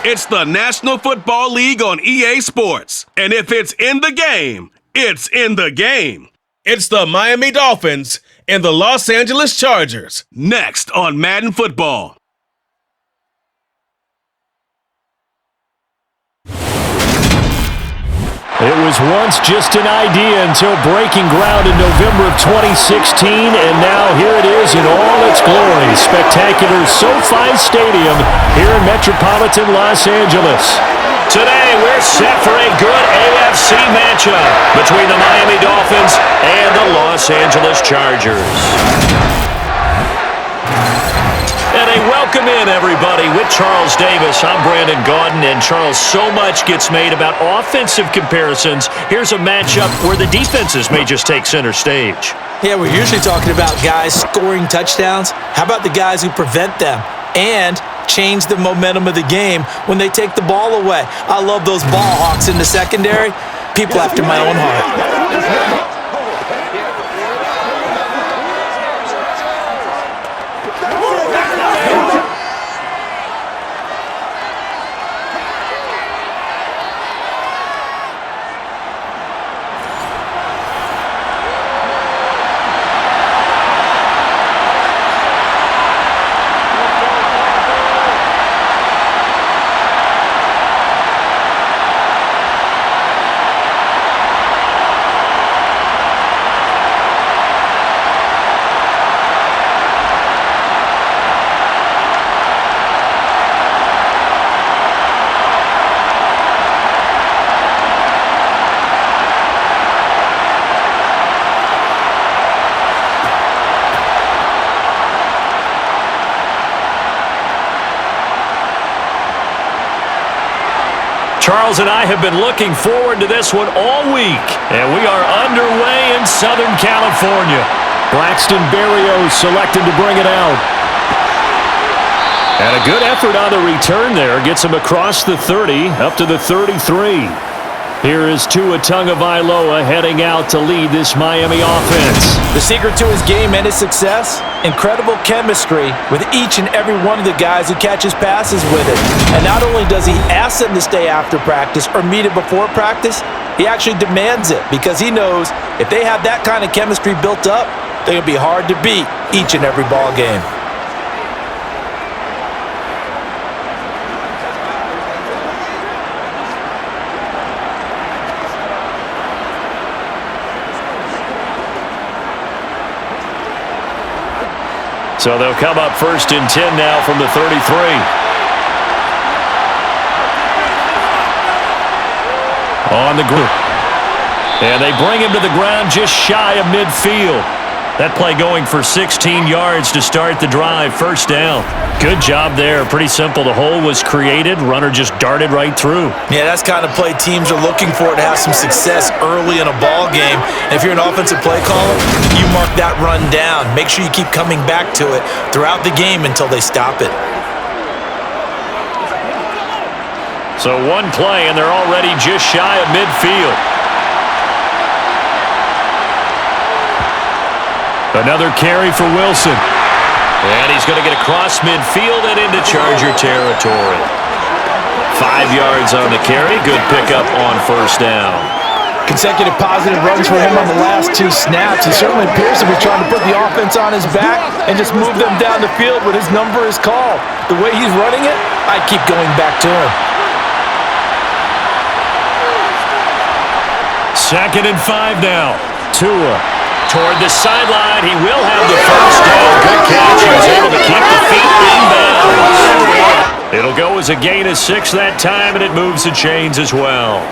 It's the National Football League on EA Sports. And if it's in the game, it's in the game. It's the Miami Dolphins and the Los Angeles Chargers. Next on Madden Football. It was once just an idea until breaking ground in November of 2016, and now here it is in all its glory. Spectacular SoFi Stadium here in metropolitan Los Angeles. Today, we're set for a good AFC matchup between the Miami Dolphins and the Los Angeles Chargers. And a welcome in, everybody, with Charles Davis. I'm Brandon Gaudin, and Charles, so much gets made about offensive comparisons. Here's a matchup where the defenses may just take center stage. Yeah, we're usually talking about guys scoring touchdowns. How about the guys who prevent them and change the momentum of the game when they take the ball away? I love those ball hawks in the secondary. People after my own heart. Charles and I have been looking forward to this one all week, and we are underway in Southern California. Braxton Berrios selected to bring it out. And a good effort on the return there gets him across the 30, up to the 33. Here is Tua Tagovailoa heading out to lead this Miami offense. The secret to his game and his success? Incredible chemistry with each and every one of the guys who catches passes with it. And not only does he ask them to stay after practice or meet it before practice, he actually demands it because he knows if they have that kind of chemistry built up, they're going to be hard to beat each and every ball game. So they'll come up 1st and 10 now from the 33. On the group. And they bring him to the ground just shy of midfield. That play going for 16 yards to start the drive. 1st down. Good job there. Pretty simple. The hole was created. Runner just darted right through. Yeah, that's the kind of play teams are looking for to have some success early in a ball game. And if you're an offensive play caller, you mark that run down. Make sure you keep coming back to it throughout the game until they stop it. So one play, and they're already just shy of midfield. Another carry for Wilson. And he's going to get across midfield and into Charger territory. 5 yards on the carry. Good pickup on 1st down. Consecutive positive runs for him on the last 2 snaps. He certainly appears to be trying to put the offense on his back and just move them down the field when his number is called. The way he's running it, I keep going back to him. 2nd and 5 now. Tua. Toward the sideline, he will have the 1st down. Good catch. He was able to keep the feet inbounds. It'll go as a gain of 6 that time, and it moves the chains as well.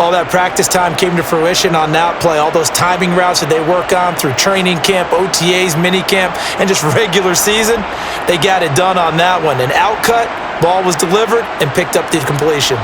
All that practice time came to fruition on that play. All those timing routes that they work on through training camp, OTAs, minicamp, and just regular season, they got it done on that one. An outcut, ball was delivered, and picked up the completion.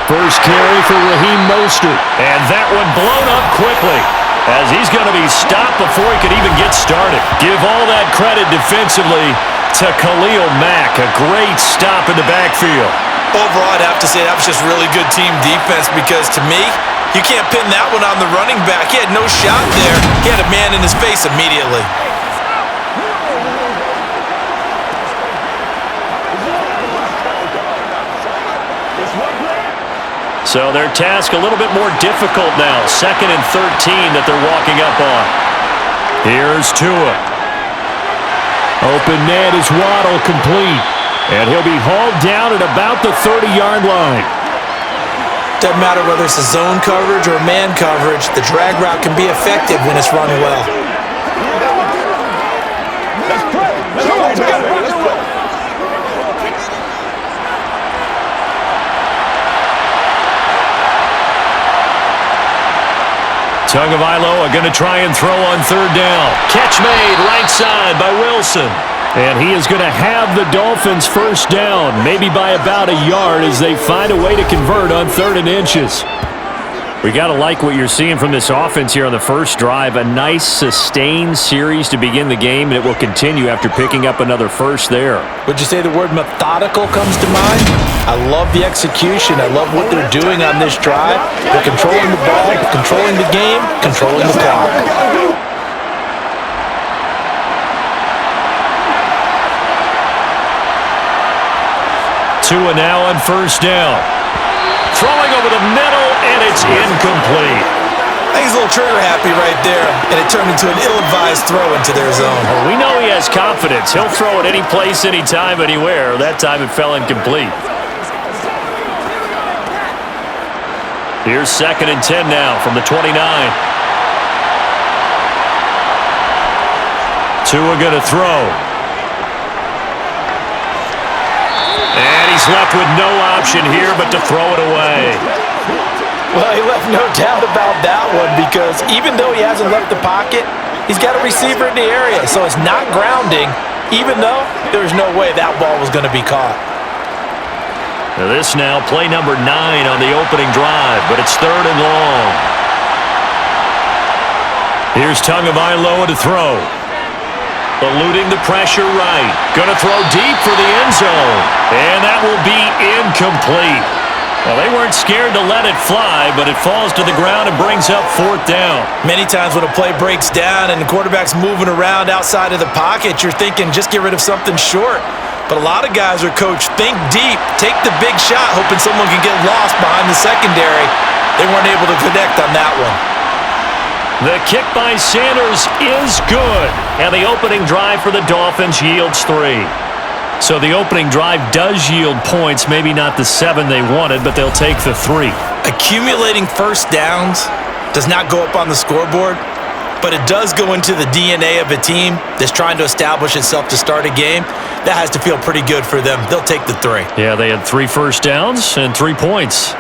First carry for Raheem Mostert. And that one blown up quickly as he's going to be stopped before he could even get started. Give all that credit defensively to Khalil Mack. A great stop in the backfield. Overall, I'd have to say that was just really good team defense because, to me, you can't pin that one on the running back. He had no shot there. He had a man in his face immediately. So their task a little bit more difficult now. 2nd and 13 that they're walking up on. Here's Tua. Open net is Waddle, complete. And he'll be hauled down at about the 30-yard line. Doesn't matter whether it's a zone coverage or man coverage, the drag route can be effective when it's run well. Tagovailoa going to try and throw on 3rd down. Catch made right side by Wilson. And he is going to have the Dolphins 1st down, maybe by about a yard as they find a way to convert on 3rd and inches. We got to like what you're seeing from this offense here on the first drive. A nice sustained series to begin the game, and it will continue after picking up another first there. Would you say the word methodical comes to mind? I love the execution. I love what they're doing on this drive. They're controlling the ball, controlling the game, controlling the clock. Tua now on 1st down. Throwing over the middle, and it's incomplete. I think he's a little trigger happy right there, and it turned into an ill-advised throw into their zone. Well, we know he has confidence. He'll throw it any place, anytime, anywhere. That time it fell incomplete. Here's 2nd and 10 now from the 29. Tua going to throw. And he's left with no option here but to throw it away. Well, he left no doubt about that one because even though he hasn't left the pocket, he's got a receiver in the area. So it's not grounding, even though there's no way that ball was going to be caught. Now this now, play number 9 on the opening drive, but it's 3rd and long. Here's Tagovailoa to throw. Eluding the pressure right. Going to throw deep for the end zone. And that will be incomplete. Well, they weren't scared to let it fly, but it falls to the ground and brings up 4th down. Many times when a play breaks down and the quarterback's moving around outside of the pocket, you're thinking just get rid of something short. But a lot of guys are coached, think deep, take the big shot, hoping someone can get lost behind the secondary. They weren't able to connect on that one. The kick by Sanders is good. And the opening drive for the Dolphins yields 3. So the opening drive does yield points, maybe not the 7 they wanted, but they'll take the 3. Accumulating first downs does not go up on the scoreboard, but it does go into the DNA of a team that's trying to establish itself to start a game. That has to feel pretty good for them. They'll take the 3. Yeah, they had 3 first downs and 3 points.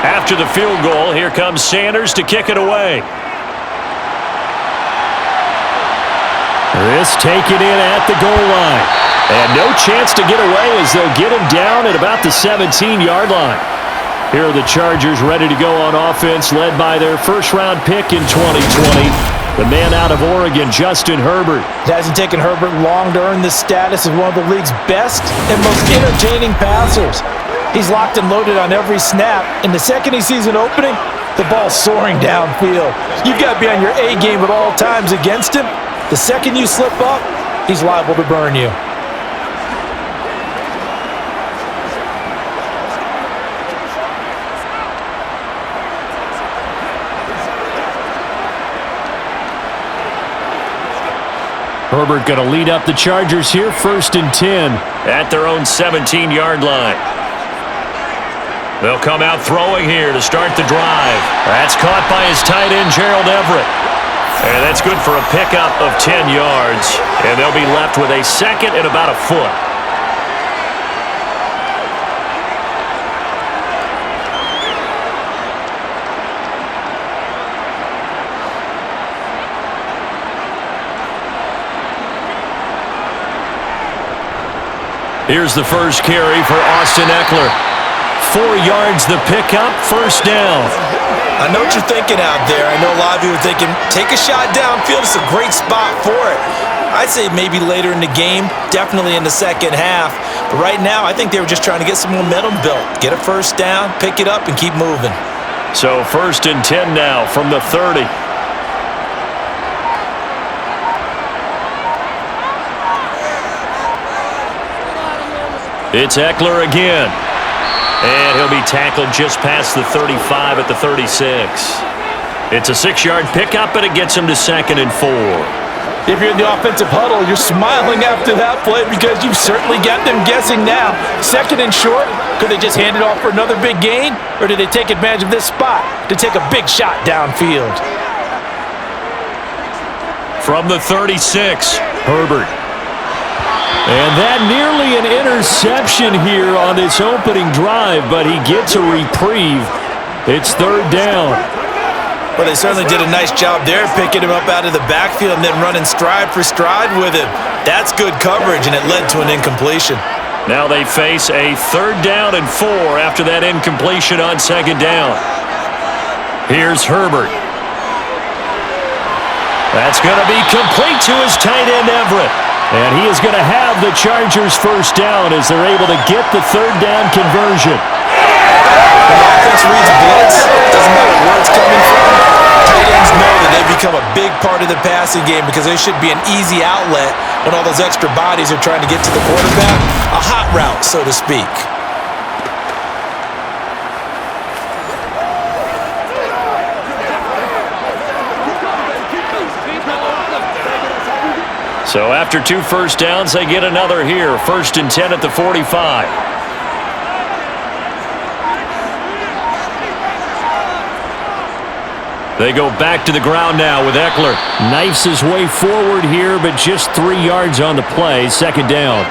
After the field goal, here comes Sanders to kick it away. This taken in at the goal line. And no chance to get away as they'll get him down at about the 17-yard line. Here are the Chargers ready to go on offense, led by their first-round pick in 2020. The man out of Oregon, Justin Herbert. It hasn't taken Herbert long to earn this status as one of the league's best and most entertaining passers. He's locked and loaded on every snap, and the second he sees an opening, the ball's soaring downfield. You've got to be on your A game at all times against him. The second you slip up, he's liable to burn you. Herbert going to lead up the Chargers here, 1st and 10 at their own 17-yard line. They'll come out throwing here to start the drive. That's caught by his tight end, Gerald Everett. And that's good for a pickup of 10 yards. And they'll be left with a 2nd and about a foot. Here's the first carry for Austin Eckler. 4 yards the pickup, first down. I know what you're thinking out there. I know a lot of you are thinking, take a shot downfield. It's a great spot for it. I'd say maybe later in the game, definitely in the second half. But right now, I think they were just trying to get some momentum built. Get a first down, pick it up, and keep moving. So 1st and 10 now from the 30. It's Eckler again. And he'll be tackled just past the 35 at the 36. It's a 6-yard pickup, and it gets him to 2nd and 4. If you're in the offensive huddle, you're smiling after that play because you've certainly got them guessing now. 2nd and short, could they just hand it off for another big gain? Or did they take advantage of this spot to take a big shot downfield? From the 36, Herbert. And that nearly an interception here on this opening drive, but he gets a reprieve. It's 3rd down. Well, they certainly did a nice job there, picking him up out of the backfield and then running stride for stride with him. That's good coverage, and it led to an incompletion. Now they face a 3rd down and 4 after that incompletion on 2nd down. Here's Herbert. That's going to be complete to his tight end, Everett. And he is going to have the Chargers first down as they're able to get the 3rd down conversion. When the offense reads blitz, doesn't matter where it's coming from, tight ends know that they become a big part of the passing game because they should be an easy outlet when all those extra bodies are trying to get to the quarterback. A hot route, so to speak. So after 2 first downs, they get another here. 1st and 10 at the 45. They go back to the ground now with Eckler. Knifes his way forward here, but just 3 yards on the play. 2nd down.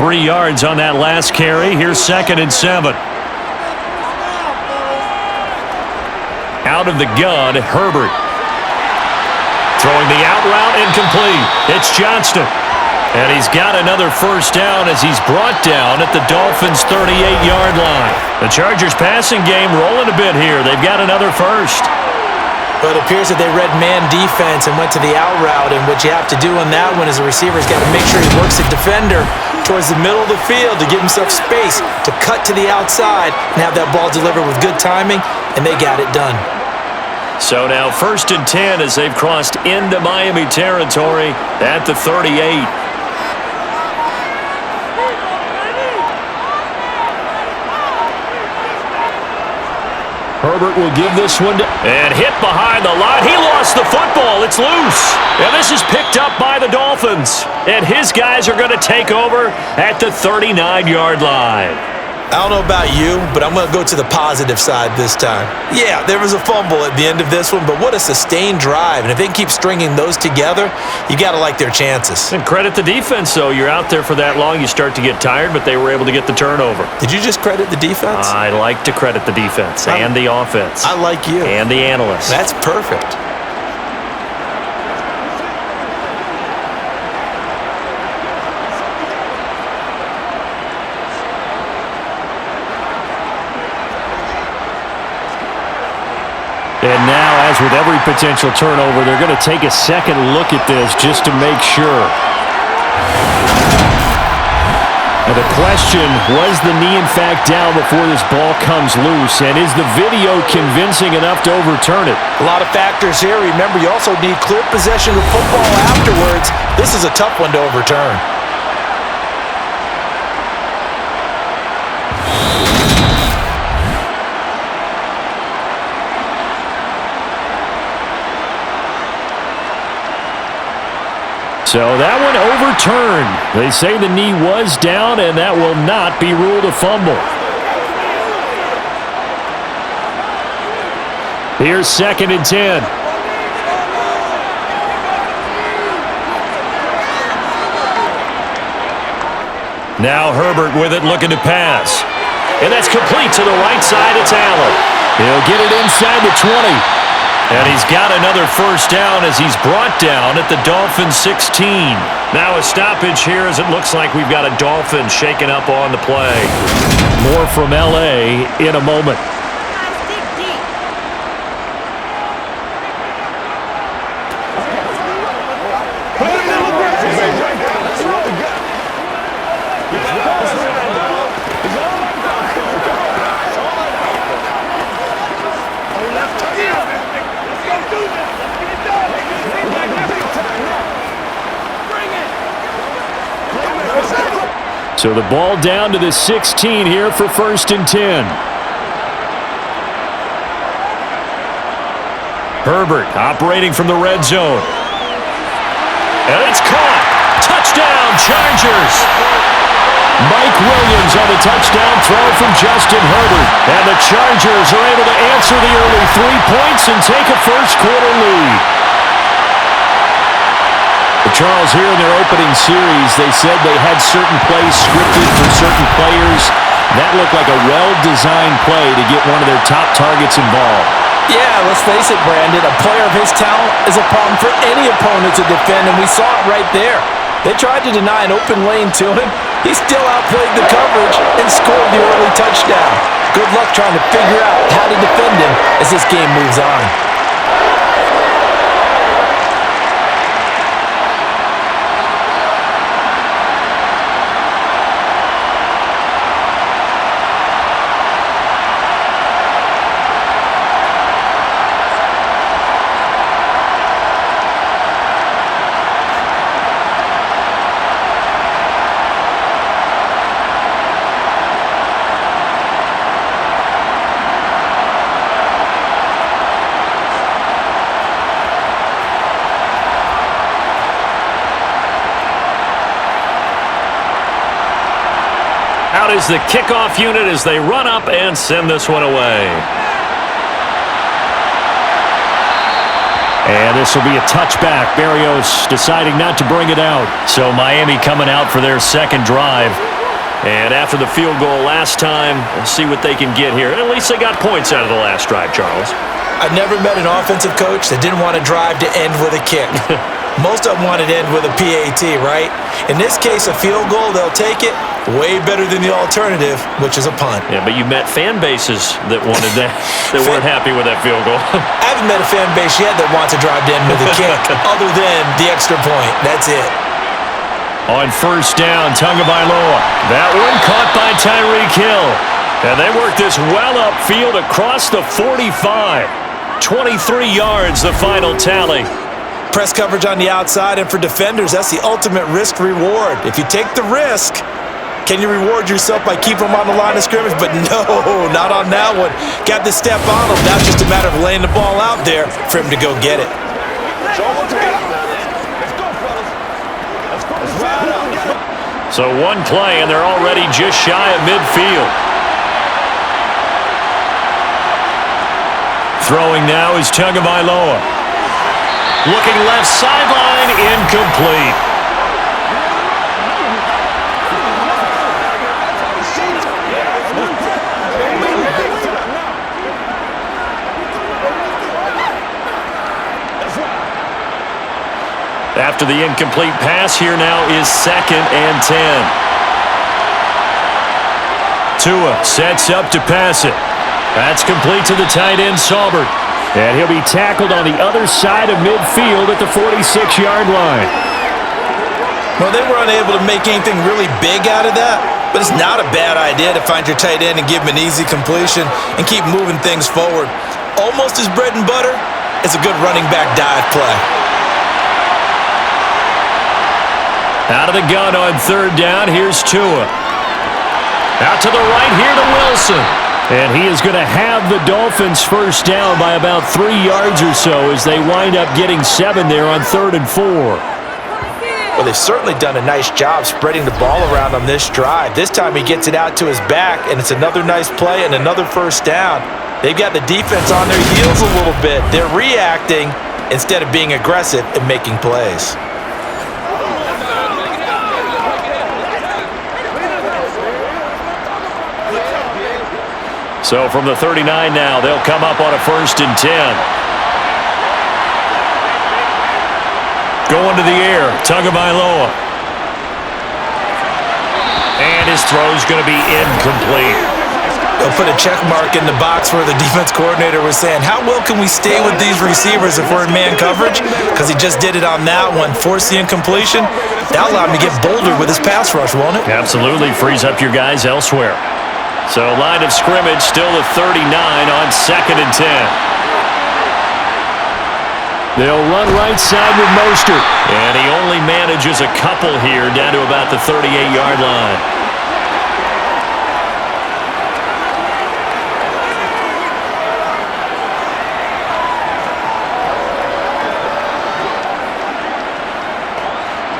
Three yards on that last carry. Here's 2nd and 7. Out of the gun, Herbert. Throwing the out route, incomplete. It's Johnston. And he's got another first down as he's brought down at the Dolphins' 38-yard line. The Chargers' passing game rolling a bit here. They've got another first. But it appears that they read man defense and went to the out route, and what you have to do on that one is the receiver's got to make sure he works the defender towards the middle of the field to give himself space to cut to the outside and have that ball delivered with good timing, and they got it done. So now 1st and 10 as they've crossed into Miami territory at the 38. Herbert will give this one to... And hit behind the line. He lost the football. It's loose. And this is picked up by the Dolphins. And his guys are going to take over at the 39-yard line. I don't know about you, but I'm going to go to the positive side this time. Yeah, there was a fumble at the end of this one, but what a sustained drive. And if they can keep stringing those together, you got to like their chances. And credit the defense, though. You're out there for that long, you start to get tired, but they were able to get the turnover. Did you just credit the defense? I like to credit the defense and the offense. I like you. And the analysts. That's perfect. And now, as with every potential turnover, they're going to take a second look at this just to make sure. And the question, was the knee in fact down before this ball comes loose? And is the video convincing enough to overturn it? A lot of factors here. Remember, you also need clear possession of the football afterwards. This is a tough one to overturn. So that one overturned. They say the knee was down, and that will not be ruled a fumble. Here's 2nd and 10. Now Herbert with it, looking to pass. And that's complete to the right side. It's Allen. He'll get it inside the 20. And he's got another first down as he's brought down at the Dolphins 16. Now a stoppage here as it looks like we've got a Dolphin shaking up on the play. More from L.A. in a moment. So the ball down to the 16 here for 1st and 10. Herbert operating from the red zone. And it's caught. Touchdown, Chargers. Mike Williams on the touchdown throw from Justin Herbert. And the Chargers are able to answer the early 3 points and take a first-quarter lead. Charles, here in their opening series, they said they had certain plays scripted for certain players. That looked like a well-designed play to get one of their top targets involved. Yeah, let's face it, Brandon. A player of his talent is a problem for any opponent to defend, and we saw it right there. They tried to deny an open lane to him. He still outplayed the coverage and scored the early touchdown. Good luck trying to figure out how to defend him as this game moves on. Out is the kickoff unit as they run up and send this one away. And this will be a touchback. Berrios deciding not to bring it out. So Miami coming out for their second drive. And after the field goal last time, we'll see what they can get here. At least they got points out of the last drive, Charles. I've never met an offensive coach that didn't want a drive to end with a kick. Most of them wanted to end with a PAT, right? In this case, a field goal, they'll take it. Way better than the alternative, which is a punt. Yeah, but you met fan bases that wanted that, that weren't happy with that field goal. I haven't met a fan base yet that wants to drive to end with a kick, other than the extra point. That's it. On first down, Tagovailoa. That one caught by Tyreek Hill. And they work this well upfield across the 45. 23 yards, the final tally. Press coverage on the outside, and for defenders, that's the ultimate risk-reward. If you take the risk, can you reward yourself by keeping them on the line of scrimmage? But no, not on that one. Got to step on them. Now it's just a matter of laying the ball out there for him to go get it. So one play, and they're already just shy of midfield. Throwing now is Tagovailoa. Looking left sideline, incomplete. After the incomplete pass, here now is 2nd and 10. Tua sets up to pass it. That's complete to the tight end, Saubert. And he'll be tackled on the other side of midfield at the 46-yard line. Well, they were unable to make anything really big out of that, but it's not a bad idea to find your tight end and give him an easy completion and keep moving things forward. Almost as bread and butter is a good running back dive play. Out of the gun on third down, here's Tua. Out to the right here to Wilson. And he is going to have the Dolphins first down by about 3 yards or so as they wind up getting 7 there on 3rd and 4. Well, they've certainly done a nice job spreading the ball around on this drive. This time he gets it out to his back, and it's another nice play and another first down. They've got the defense on their heels a little bit. They're reacting instead of being aggressive and making plays. So from the 39 now, they'll come up on a 1st and 10. Going to the air, Tagovailoa. And his throw's going to be incomplete. They'll put a check mark in the box where the defense coordinator was saying, how well can we stay with these receivers if we're in man coverage? Because he just did it on that one, forced the incompletion. That allowed him to get bolder with his pass rush, won't it? Absolutely, frees up your guys elsewhere. So line of scrimmage still at 39 on 2nd and 10. They'll run right side with Mostert. And he only manages a couple here down to about the 38-yard line.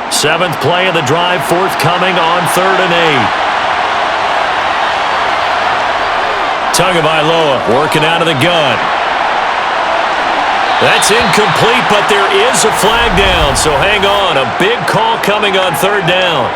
Seventh play of the drive forthcoming on 3rd and 8. Tagovailoa working out of the gun. That's incomplete, but there is a flag down, so hang on. A big call coming on 3rd down.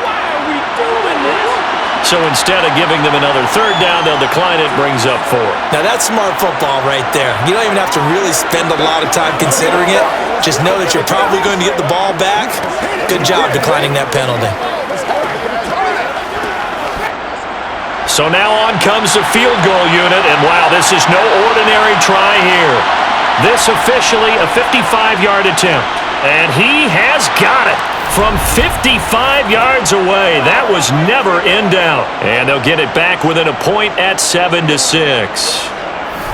Why are we doing this? So instead of giving them another 3rd down, they'll decline it, brings up 4. Now that's smart football right there. You don't even have to really spend a lot of time considering it. Just know that you're probably going to get the ball back. Good job declining that penalty. So now on comes the field goal unit, and wow, this is no ordinary try here. This officially a 55-yard attempt, and he has got it from 55 yards away. That was never in doubt, and they'll get it back within a point at 7-6.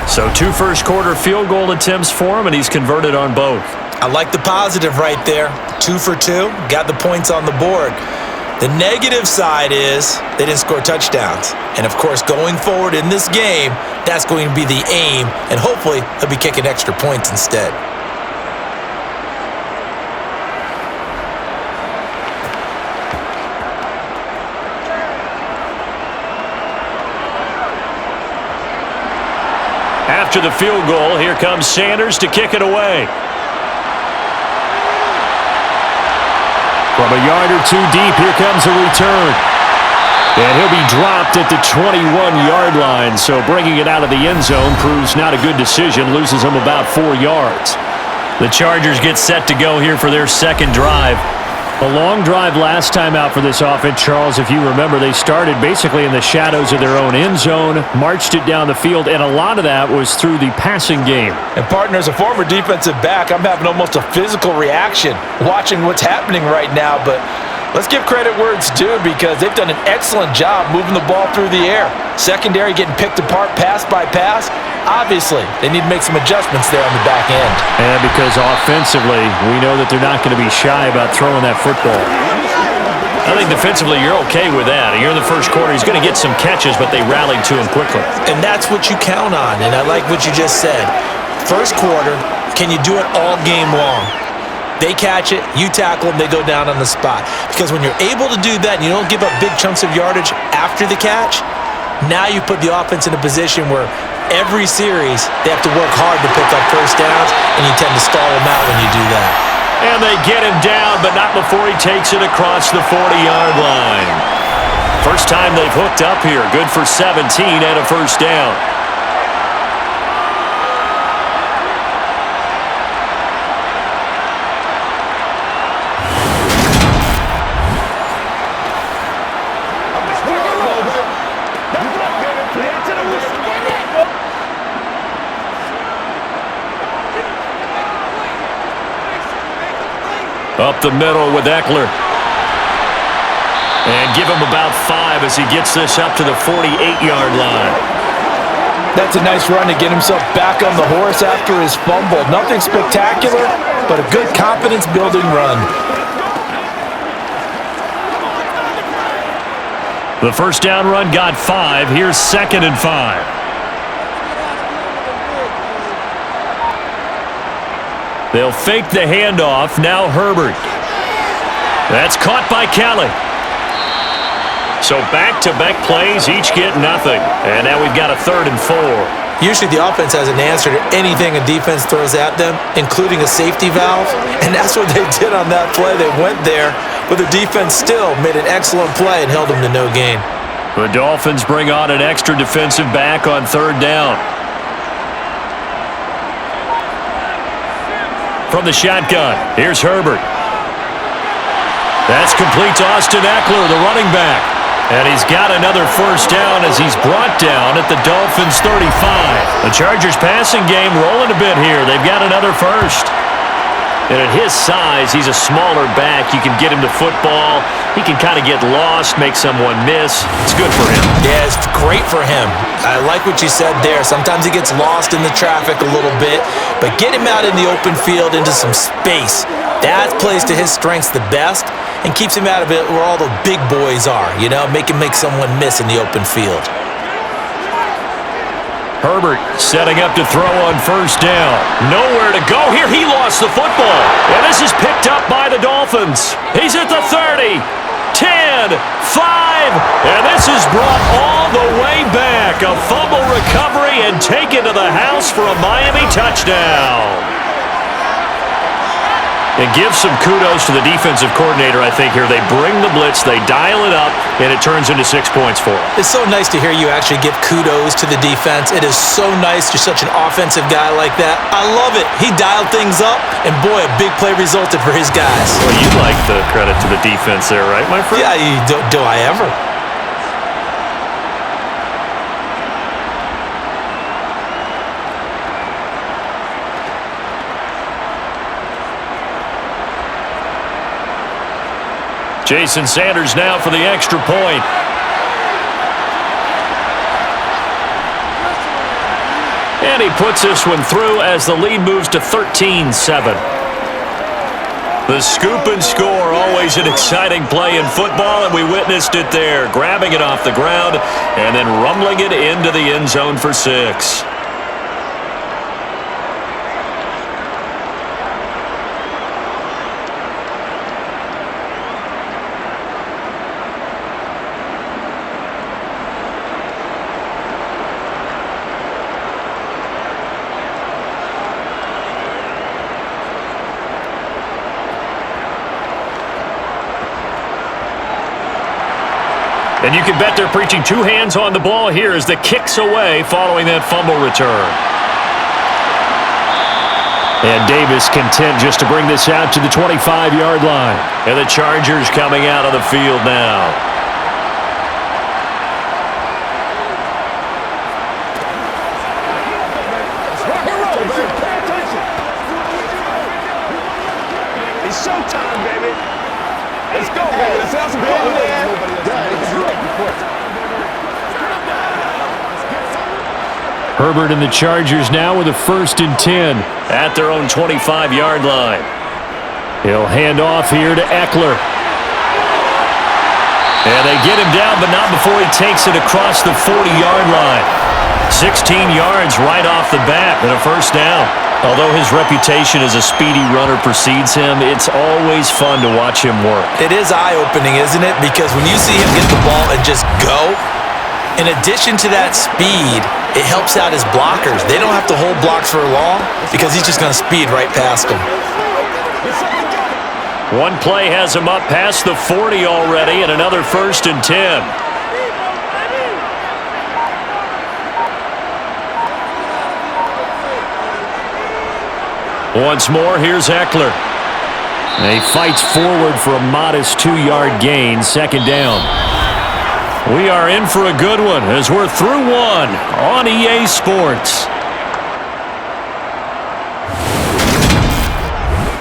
So 2 first-quarter field goal attempts for him, and he's converted on both. I like the positive right there. 2 for 2, got the points on the board. The negative side is they didn't score touchdowns. And, of course, going forward in this game, that's going to be the aim, and hopefully he'll be kicking extra points instead. After the field goal, here comes Sanders to kick it away. From a yard or 2 deep, here comes a return. And he'll be dropped at the 21-yard line, so bringing it out of the end zone proves not a good decision, loses him about 4 yards. The Chargers get set to go here for their 2nd drive. A long drive last time out for this offense, Charles. If you remember, they started basically in the shadows of their own end zone, marched it down the field, and a lot of that was through the passing game. And, partner, as a former defensive back, I'm having almost a physical reaction watching what's happening right now. But let's give credit where it's due because they've done an excellent job moving the ball through the air. Secondary getting picked apart pass by pass. Obviously, they need to make some adjustments there on the back end. And because offensively, we know that they're not going to be shy about throwing that football. I think defensively, you're okay with that. You're in the first quarter. He's going to get some catches, but they rallied to him quickly. And that's what you count on, and I like what you just said. First quarter, can you do it all game long? They catch it, you tackle them, they go down on the spot. Because when you're able to do that and you don't give up big chunks of yardage after the catch, now you put the offense in a position where every series they have to work hard to pick up first downs, and you tend to stall them out when you do that. And they get him down, but not before he takes it across the 40-yard line. First time they've hooked up here. Good for 17 and a first down. Up the middle with Eckler. And give him about 5 as he gets this up to the 48-yard line. That's a nice run to get himself back on the horse after his fumble. Nothing spectacular, but a good confidence-building run. The first down run got 5. Here's 2nd and 5. They'll fake the handoff. Now Herbert. That's caught by Kelly. So back-to-back plays, each get nothing. And now we've got a 3rd and 4. Usually the offense has an answer to anything a defense throws at them, including a safety valve. And that's what they did on that play. They went there, but the defense still made an excellent play and held them to no gain. The Dolphins bring on an extra defensive back on third down. From the shotgun, here's Herbert. That's complete to Austin Eckler, the running back. And he's got another first down as he's brought down at the Dolphins' 35. The Chargers' passing game rolling a bit here. They've got another first. And at his size, he's a smaller back. You can get him to football. He can kind of get lost, make someone miss. It's good for him. Yeah, it's great for him. I like what you said there. Sometimes he gets lost in the traffic a little bit, but get him out in the open field into some space. That plays to his strengths the best and keeps him out of it where all the big boys are, you know, make someone miss in the open field. Herbert setting up to throw on first down. Nowhere to go here. He lost the football. And this is picked up by the Dolphins. He's at the 30, 10, 5, and this is brought all the way back. A fumble recovery and taken to the house for a Miami touchdown. And give some kudos to the defensive coordinator, I think, here. They bring the blitz, they dial it up, and it turns into 6 points for them. It's so nice to hear you actually give kudos to the defense. It is so nice. You're such an offensive guy like that. I love it. He dialed things up, and boy, a big play resulted for his guys. Well, you like the credit to the defense there, right, my friend? Yeah, do I ever? Jason Sanders now for the extra point. And he puts this one through as the lead moves to 13-7. The scoop and score, always an exciting play in football, and we witnessed it there, grabbing it off the ground and then rumbling it into the end zone for 6. And you can bet they're preaching two hands on the ball here as the kick's away following that fumble return. And Davis content just to bring this out to the 25-yard line. And the Chargers coming out of the field now. It's showtime, baby. Let's go, baby. Let's have some fun, man. Herbert and the Chargers now with a 1st and 10 at their own 25-yard line. He'll hand off here to Eckler. And they get him down, but not before he takes it across the 40-yard line. 16 yards right off the bat and a first down. Although his reputation as a speedy runner precedes him, it's always fun to watch him work. It is eye-opening, isn't it? Because when you see him get the ball and just go, in addition to that speed, it helps out his blockers. They don't have to hold blocks for long because he's just going to speed right past them. One play has him up past the 40 already and another 1st and 10. Once more, here's Eckler. And he fights forward for a modest 2-yard gain, 2nd down. We are in for a good one as we're through one on EA Sports.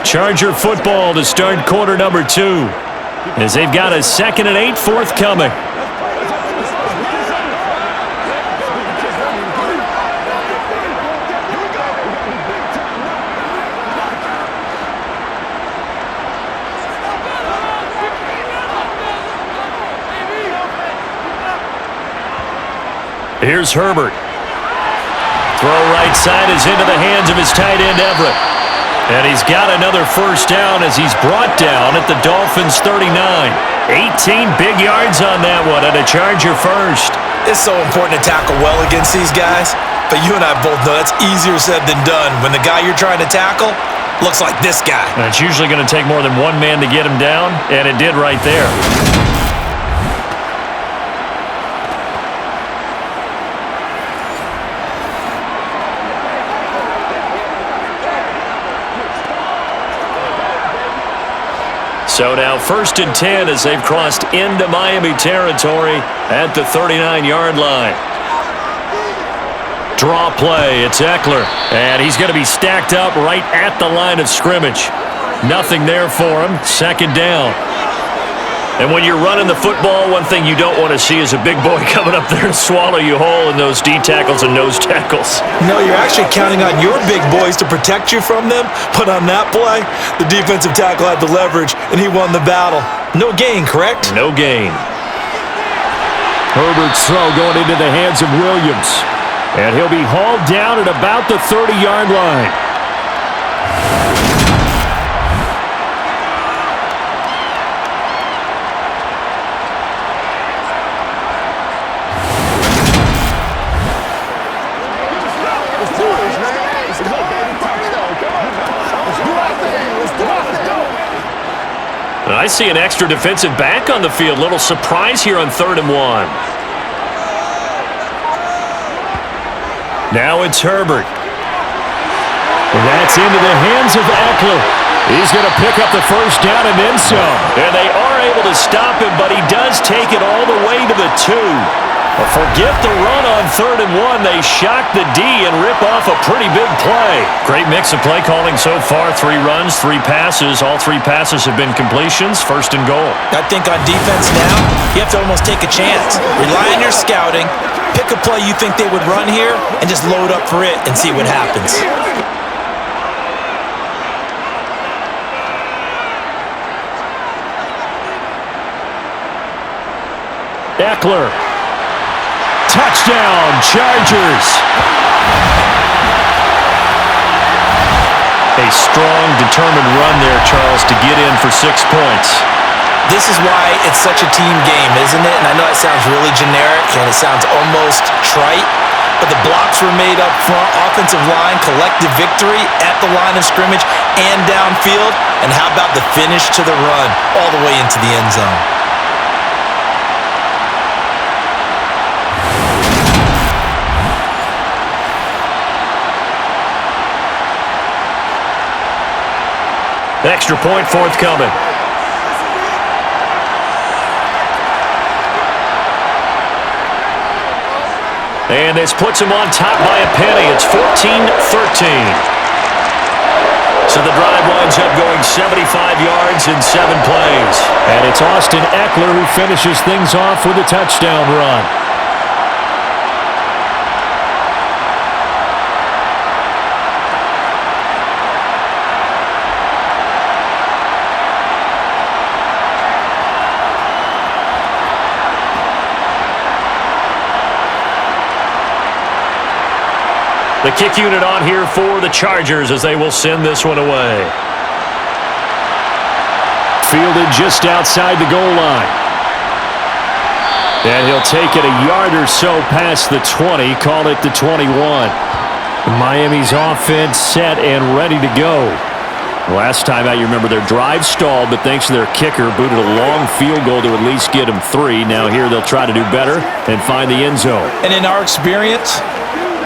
Charger football to start quarter number 2 as they've got a 2nd and 8 forthcoming. Here's Herbert. Throw right side is into the hands of his tight end Everett. And he's got another first down as he's brought down at the Dolphins' 39. 18 big yards on that one and a Charger first. It's so important to tackle well against these guys, but you and I both know that's easier said than done. When the guy you're trying to tackle looks like this guy. And it's usually going to take more than one man to get him down, and it did right there. So now 1st and 10 as they've crossed into Miami territory at the 39-yard line. Draw play, it's Eckler, and he's going to be stacked up right at the line of scrimmage. Nothing there for him, 2nd down. And when you're running the football, one thing you don't want to see is a big boy coming up there and swallow you whole in those D tackles and nose tackles. No, you're actually counting on your big boys to protect you from them, but on that play, the defensive tackle had the leverage, and he won the battle. No gain, correct? No gain. Herbert's throw going into the hands of Williams. And he'll be hauled down at about the 30-yard line. I see an extra defensive back on the field. Little surprise here on 3rd and 1. Now it's Herbert. That's into the hands of Eckler. He's going to pick up the 1st down and then some. And they are able to stop him, but he does take it all the way to the 2. Forget the run on 3rd and 1. They shock the D and rip off a pretty big play. Great mix of play calling so far. 3 runs, 3 passes. All 3 passes have been completions. 1st and goal. I think on defense now, you have to almost take a chance. Rely on your scouting. Pick a play you think they would run here and just load up for it and see what happens. Eckler. Touchdown, Chargers. A strong, determined run there, Charles, to get in for 6 points. This is why it's such a team game, isn't it? And I know it sounds really generic and it sounds almost trite, but the blocks were made up front, offensive line, collective victory at the line of scrimmage and downfield. And how about the finish to the run all the way into the end zone? Extra point forthcoming. And this puts him on top by a penny. It's 14-13. So the drive winds up going 75 yards in 7 plays. And it's Austin Eckler who finishes things off with a touchdown run. The kick unit on here for the Chargers as they will send this one away. Fielded just outside the goal line. And he'll take it a yard or so past the 20, call it the 21. Miami's offense set and ready to go. Last time out, you remember their drive stalled, but thanks to their kicker, booted a long field goal to at least get them 3. Now here they'll try to do better and find the end zone. And in our experience,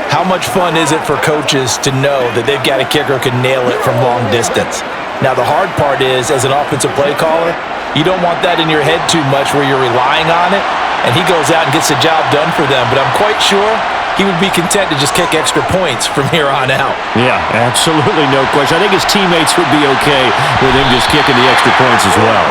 how much fun is it for coaches to know that they've got a kicker who can nail it from long distance? Now, the hard part is, as an offensive play caller, you don't want that in your head too much where you're relying on it, and he goes out and gets the job done for them. But I'm quite sure he would be content to just kick extra points from here on out. Yeah, absolutely no question. I think his teammates would be okay with him just kicking the extra points as well.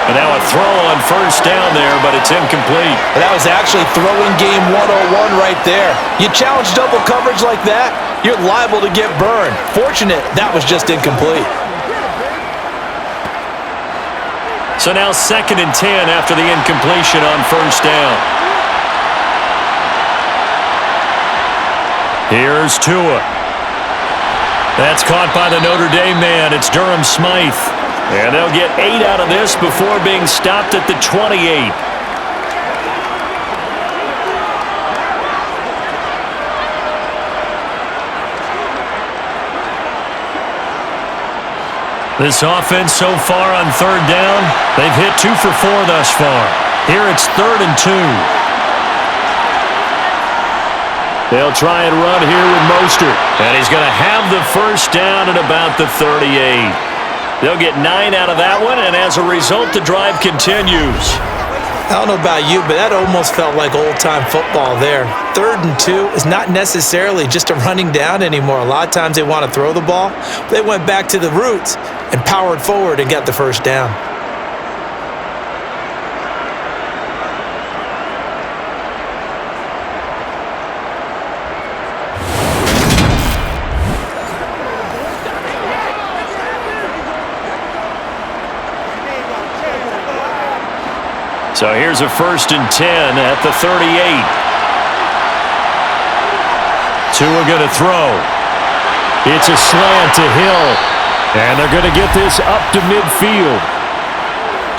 And now a throw on 1st down there, but it's incomplete. And that was actually throwing game 101 right there. You challenge double coverage like that, you're liable to get burned. Fortunate that was just incomplete. So now 2nd and 10 after the incompletion on 1st down. Here's Tua. That's caught by the Notre Dame man. It's Durham Smythe. And they'll get 8 out of this before being stopped at the 28. This offense so far on 3rd down, they've hit 2 for 4 thus far. Here it's 3rd and 2. They'll try and run here with Mostert. And he's going to have the 1st down at about the 38. They'll get 9 out of that one, and as a result, the drive continues. I don't know about you, but that almost felt like old-time football there. 3rd and 2 is not necessarily just a running down anymore. A lot of times they want to throw the ball. They went back to the roots and powered forward and got the first down. So here's a 1st and 10 at the 38. Tua going to throw. It's a slant to Hill. And they're going to get this up to midfield.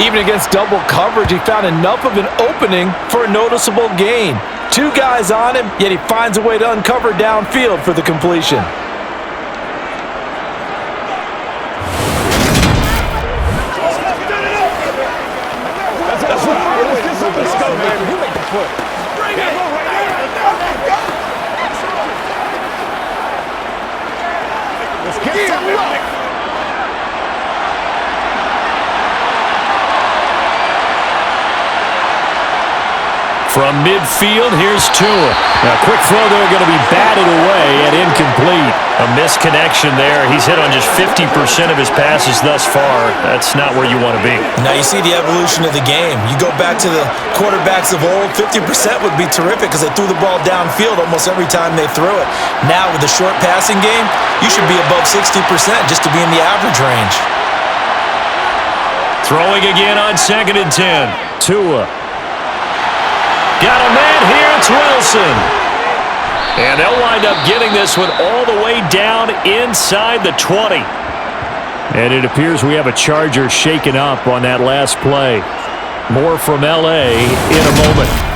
Even against double coverage, he found enough of an opening for a noticeable gain. 2 guys on him, yet he finds a way to uncover downfield for the completion. From midfield, here's Tua. Now, quick throw there, going to be batted away and incomplete. A misconnection there. He's hit on just 50% of his passes thus far. That's not where you want to be. Now, you see the evolution of the game. You go back to the quarterbacks of old, 50% would be terrific because they threw the ball downfield almost every time they threw it. Now, with the short passing game, you should be above 60% just to be in the average range. Throwing again on 2nd and 10. Tua. Got a man here, it's Wilson. And they'll wind up getting this one all the way down inside the 20. And it appears we have a Charger shaken up on that last play. More from L.A. in a moment.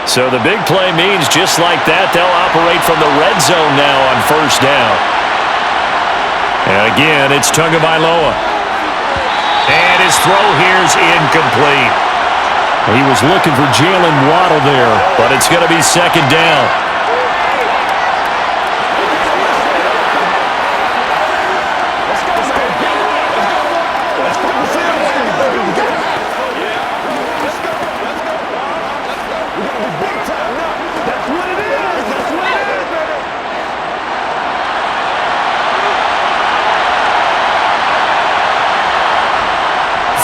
So the big play means just like that, they'll operate from the red zone now on 1st down. And again, it's Tagovailoa. And his throw here's incomplete. He was looking for Jalen Waddle there, but it's going to be 2nd down.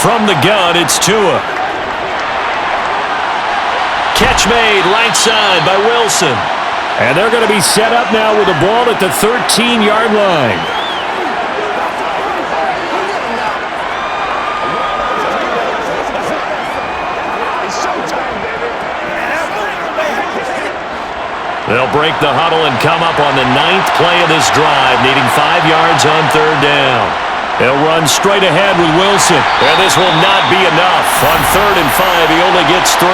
From the gun, it's Tua. Catch made, right side by Wilson. And they're going to be set up now with the ball at the 13-yard line. They'll break the huddle and come up on the 9th play of this drive, needing 5 yards on 3rd down. They'll run straight ahead with Wilson. And this will not be enough. On 3rd and 5, he only gets 3.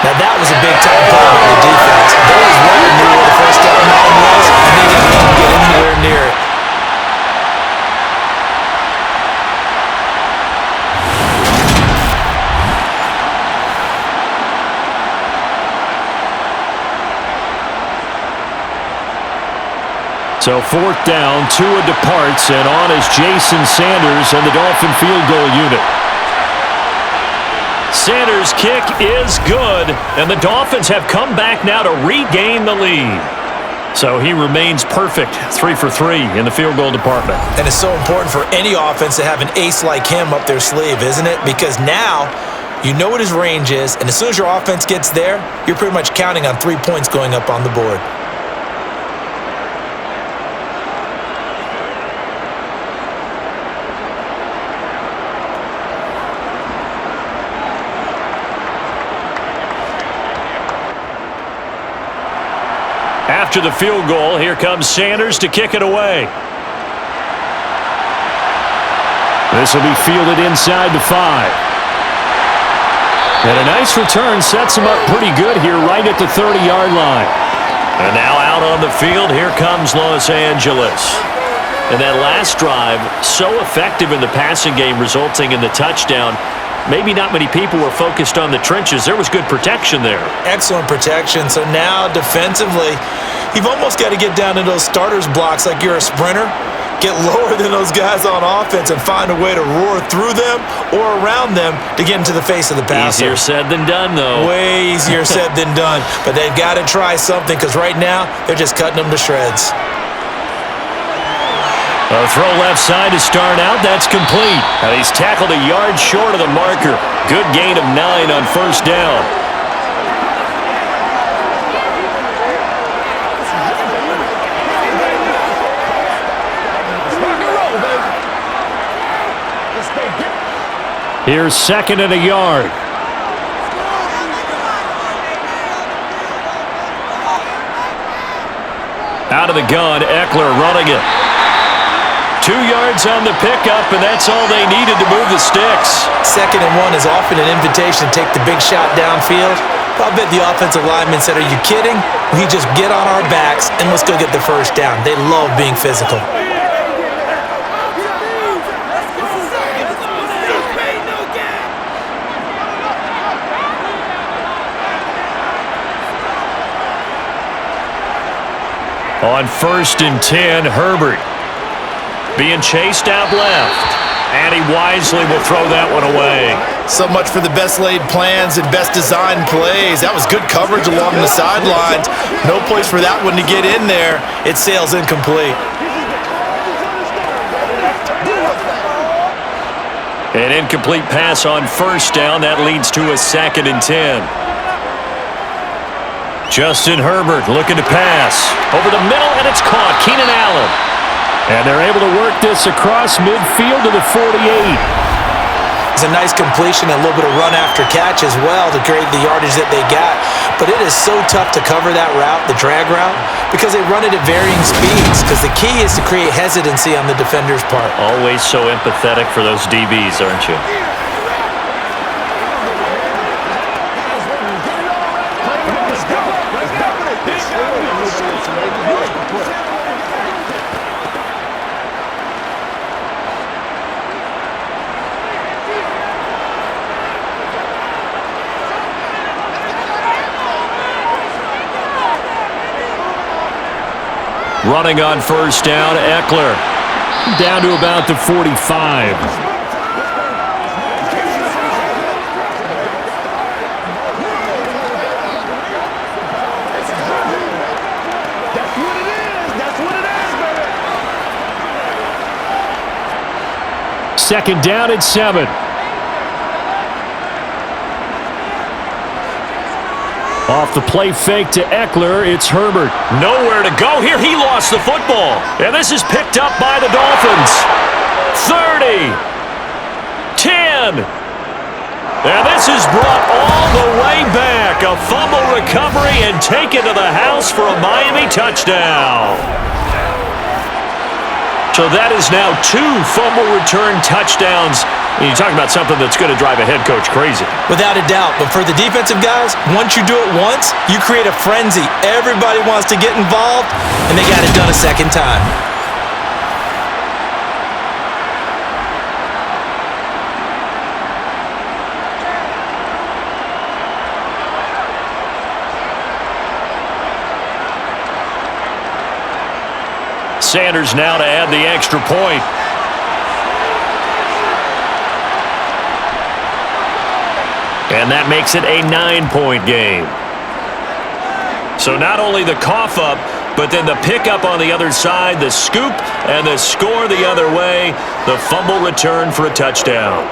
Now that was a big-time play by the defense. They as well knew where the first down line was, and they didn't even get anywhere near it. So 4th down, Tua departs, and on is Jason Sanders and the Dolphin field goal unit. Sanders' kick is good, and the Dolphins have come back now to regain the lead. So he remains perfect, 3 for 3 in the field goal department. And it's so important for any offense to have an ace like him up their sleeve, isn't it? Because now you know what his range is, and as soon as your offense gets there, you're pretty much counting on 3 points going up on the board. After the field goal, here comes Sanders to kick it away. This will be fielded inside the 5. And a nice return sets him up pretty good here right at the 30-yard line. And now out on the field, here comes Los Angeles. And that last drive, so effective in the passing game, resulting in the touchdown. Maybe not many people were focused on the trenches. There was good protection there. Excellent protection. So now defensively, you've almost got to get down to those starters blocks like you're a sprinter. Get lower than those guys on offense and find a way to roar through them or around them to get into the face of the passer. Easier said than done, though. Way easier said than done. But they've got to try something because right now they're just cutting them to shreds. A throw left side to start out. That's complete. Now he's tackled a yard short of the marker. Good gain of 9 on first down. Here's 2nd and a yard. Out of the gun, Eckler running it. 2 yards on the pickup, and that's all they needed to move the sticks. 2nd and 1 is often an invitation to take the big shot downfield. I bet the offensive lineman said, "Are you kidding? We just get on our backs and let's go get the first down." They love being physical. On 1st and 10, Herbert being chased out left. And he wisely will throw that one away. So much for the best laid plans and best designed plays. That was good coverage along the sidelines. No place for that one to get in there. It sails incomplete. An incomplete pass on 1st down. That leads to a 2nd and 10. Justin Herbert looking to pass. Over the middle, and it's caught. Keenan Allen. And they're able to work this across midfield to the 48. It's a nice completion, a little bit of run after catch as well to create the yardage that they got. But it is so tough to cover that route, the drag route, because they run it at varying speeds. Because the key is to create hesitancy on the defender's part. Always so empathetic for those DBs, aren't you? Running on 1st down, Eckler. Down to about the 45. Second down at 7. Off the play fake to Eckler, it's Herbert. Nowhere to go here. He lost the football. And this is picked up by the Dolphins. 30. 10. And this is brought all the way back. A fumble recovery and taken to the house for a Miami touchdown. So that is now 2 fumble return touchdowns. And you talk about something that's going to drive a head coach crazy. Without a doubt. But for the defensive guys, once you do it once, you create a frenzy. Everybody wants to get involved, and they got it done a second time. Sanders now to add the extra point. And that makes it a 9-point game. So not only the cough up, but then the pickup on the other side, the scoop, and the score the other way. The fumble return for a touchdown.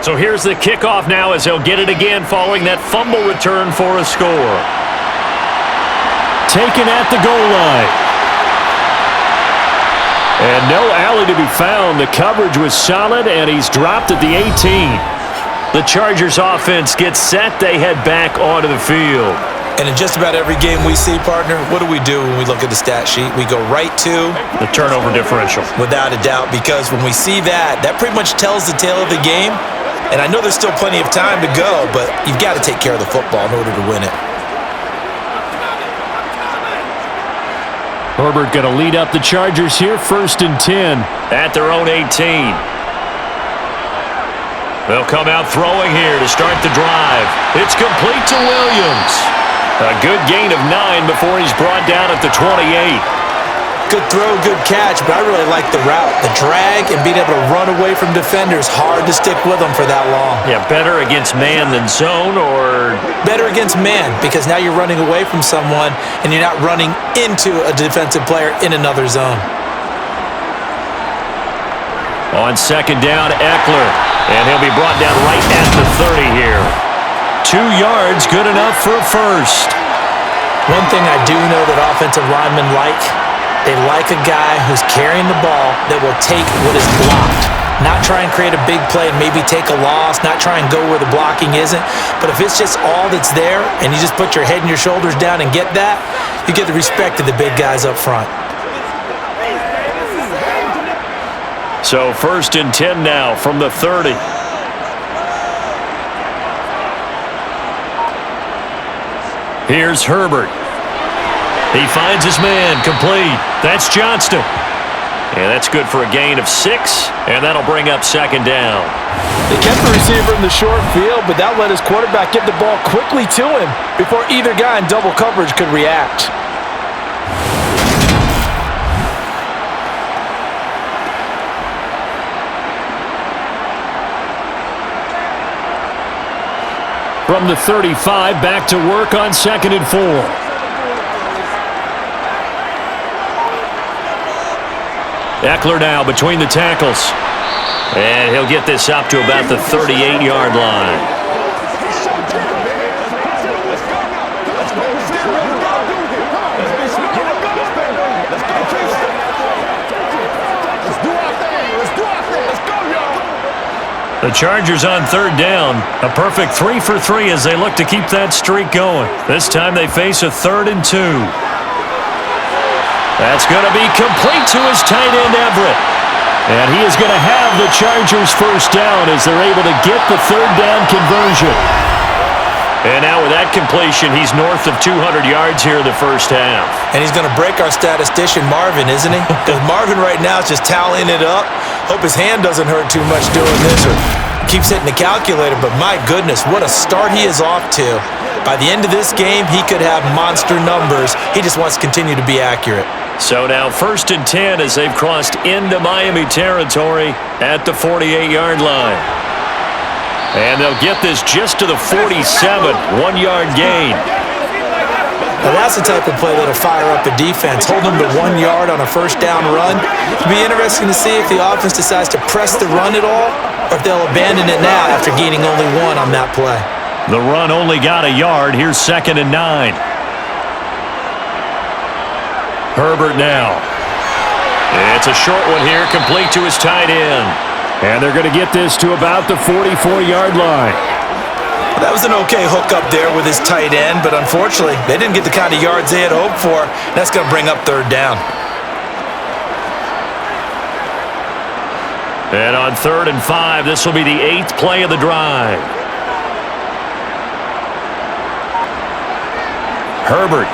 So here's the kickoff now as they'll get it again following that fumble return for a score. Taken at the goal line. And no alley to be found. The coverage was solid, and he's dropped at the 18. The Chargers offense gets set. They head back onto the field. And in just about every game we see, partner, what do we do when we look at the stat sheet? We go right to the turnover differential. Without a doubt, because when we see that, that pretty much tells the tale of the game. And I know there's still plenty of time to go, but you've got to take care of the football in order to win it. Herbert going to lead up the Chargers here, 1st and 10. At their own 18. They'll come out throwing here to start the drive. It's complete to Williams. A good gain of 9 before he's brought down at the 28. Good throw, good catch, but I really like the route. The drag and being able to run away from defenders, hard to stick with them for that long. Yeah, better against man than zone, or? Better against man, because now you're running away from someone and you're not running into a defensive player in another zone. On 2nd down, Eckler. And he'll be brought down right at the 30 here. 2 yards, good enough for a first. One thing I do know that offensive linemen like, they like a guy who's carrying the ball that will take what is blocked. Not try and create a big play and maybe take a loss, not try and go where the blocking isn't. But if it's just all that's there and you just put your head and your shoulders down and get that, you get the respect of the big guys up front. So 1st and 10 now from the 30. Here's Herbert. He finds his man, complete. That's Johnston. And that's good for a gain of 6, and that'll bring up 2nd down. They kept the receiver in the short field, but that let his quarterback get the ball quickly to him before either guy in double coverage could react. From the 35, back to work on 2nd and 4. Eckler now between the tackles. And he'll get this up to about the 38-yard line. The Chargers on 3rd down. A perfect 3 for 3 as they look to keep that streak going. This time they face a 3rd and 2. That's going to be complete to his tight end, Everett. And he is going to have the Chargers first down as they're able to get the 3rd down conversion. And now with that completion, he's north of 200 yards here in the first half. And he's going to break our statistician, Marvin, isn't he? Because Marvin right now is just tallying it up. Hope his hand doesn't hurt too much doing this or keeps hitting the calculator. But my goodness, what a start he is off to. By the end of this game, he could have monster numbers. He just wants to continue to be accurate. So now 1st and 10 as they've crossed into Miami territory at the 48-yard line. And they'll get this just to the 47, 1-yard gain. Now that's the type of play that'll fire up the defense. Hold them to 1 yard on a first down run. It'll be interesting to see if the offense decides to press the run at all or if they'll abandon it now after gaining only 1 on that play. The run only got a yard. Here's 2nd and 9. Herbert now. It's a short one here, complete to his tight end. And they're going to get this to about the 44-yard line. That was an okay hook up there with his tight end, but unfortunately, they didn't get the kind of yards they had hoped for. That's going to bring up 3rd down. And on 3rd and 5, this will be the 8th play of the drive. Herbert.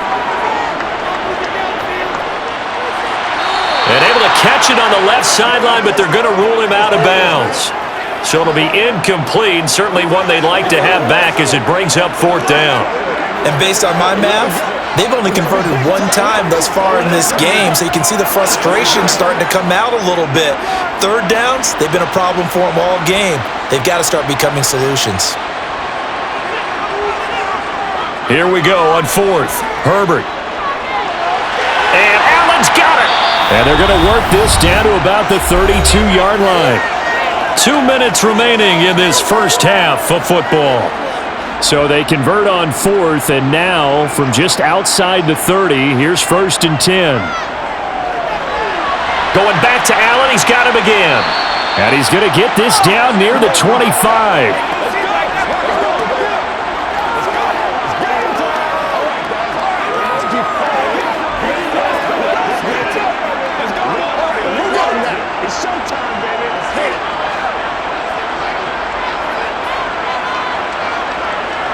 And able to catch it on the left sideline, but they're going to rule him out of bounds. So it'll be incomplete, certainly one they'd like to have back as it brings up 4th down. And based on my math, they've only converted 1 time thus far in this game, so you can see the frustration starting to come out a little bit. 3rd downs, they've been a problem for them all game. They've got to start becoming solutions. Here we go on 4th. Herbert. And Allen's got it. And they're going to work this down to about the 32-yard line. 2 minutes remaining in this first half of football. So they convert on fourth, and now from just outside the 30, here's 1st and 10. Going back to Allen, he's got him again. And he's going to get this down near the 25.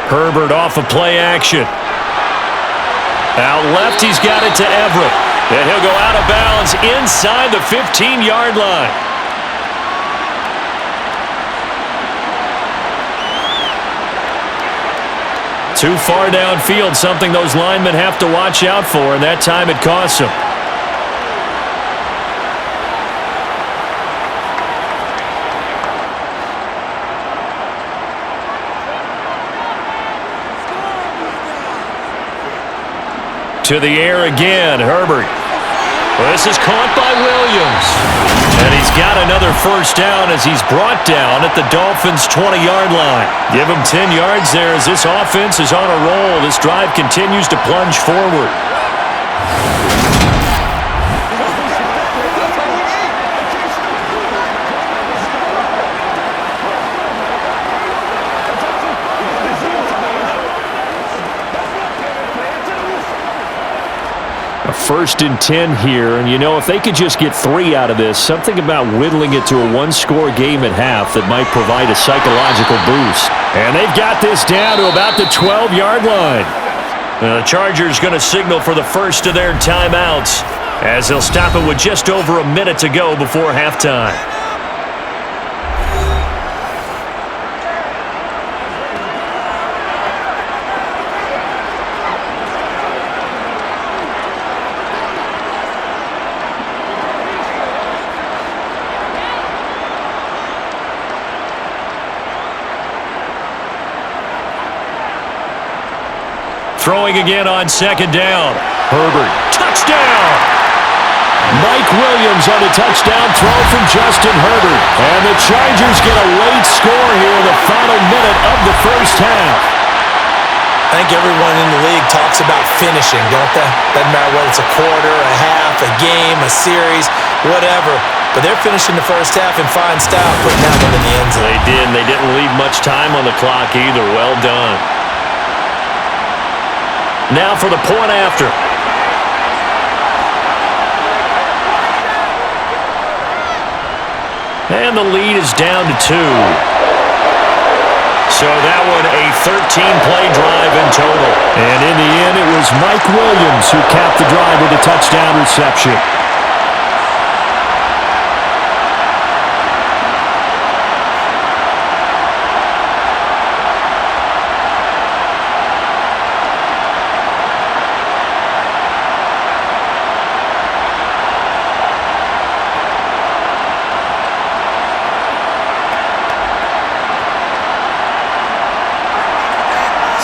Herbert off of play action. Out left, he's got it to Everett. And he'll go out of bounds inside the 15-yard line. Too far downfield, something those linemen have to watch out for, and that time it costs them. To the air again, Herbert. Well, this is caught by Williams. And he's got another first down as he's brought down at the Dolphins' 20-yard line. Give him 10 yards there as this offense is on a roll. This drive continues to plunge forward. A 1st and 10 here, and you know, if they could just get 3 out of this, something about whittling it to a one-score game at half that might provide a psychological boost. And they've got this down to about the 12-yard line. The Chargers going to signal for the first of their timeouts as they'll stop it with just over a minute to go before halftime. Throwing again on 2nd down. Herbert. Touchdown! Mike Williams on a touchdown throw from Justin Herbert. And the Chargers get a late score here in the final minute of the first half. I think everyone in the league talks about finishing, don't they? Doesn't matter whether it's a quarter, a half, a game, a series, whatever. But they're finishing the first half in fine style, putting that one in the end zone. They did, and they didn't leave much time on the clock either. Well done. Now for the point after. And the lead is down to 2. So that one a 13-play drive in total. And in the end, it was Mike Williams who capped the drive with a touchdown reception.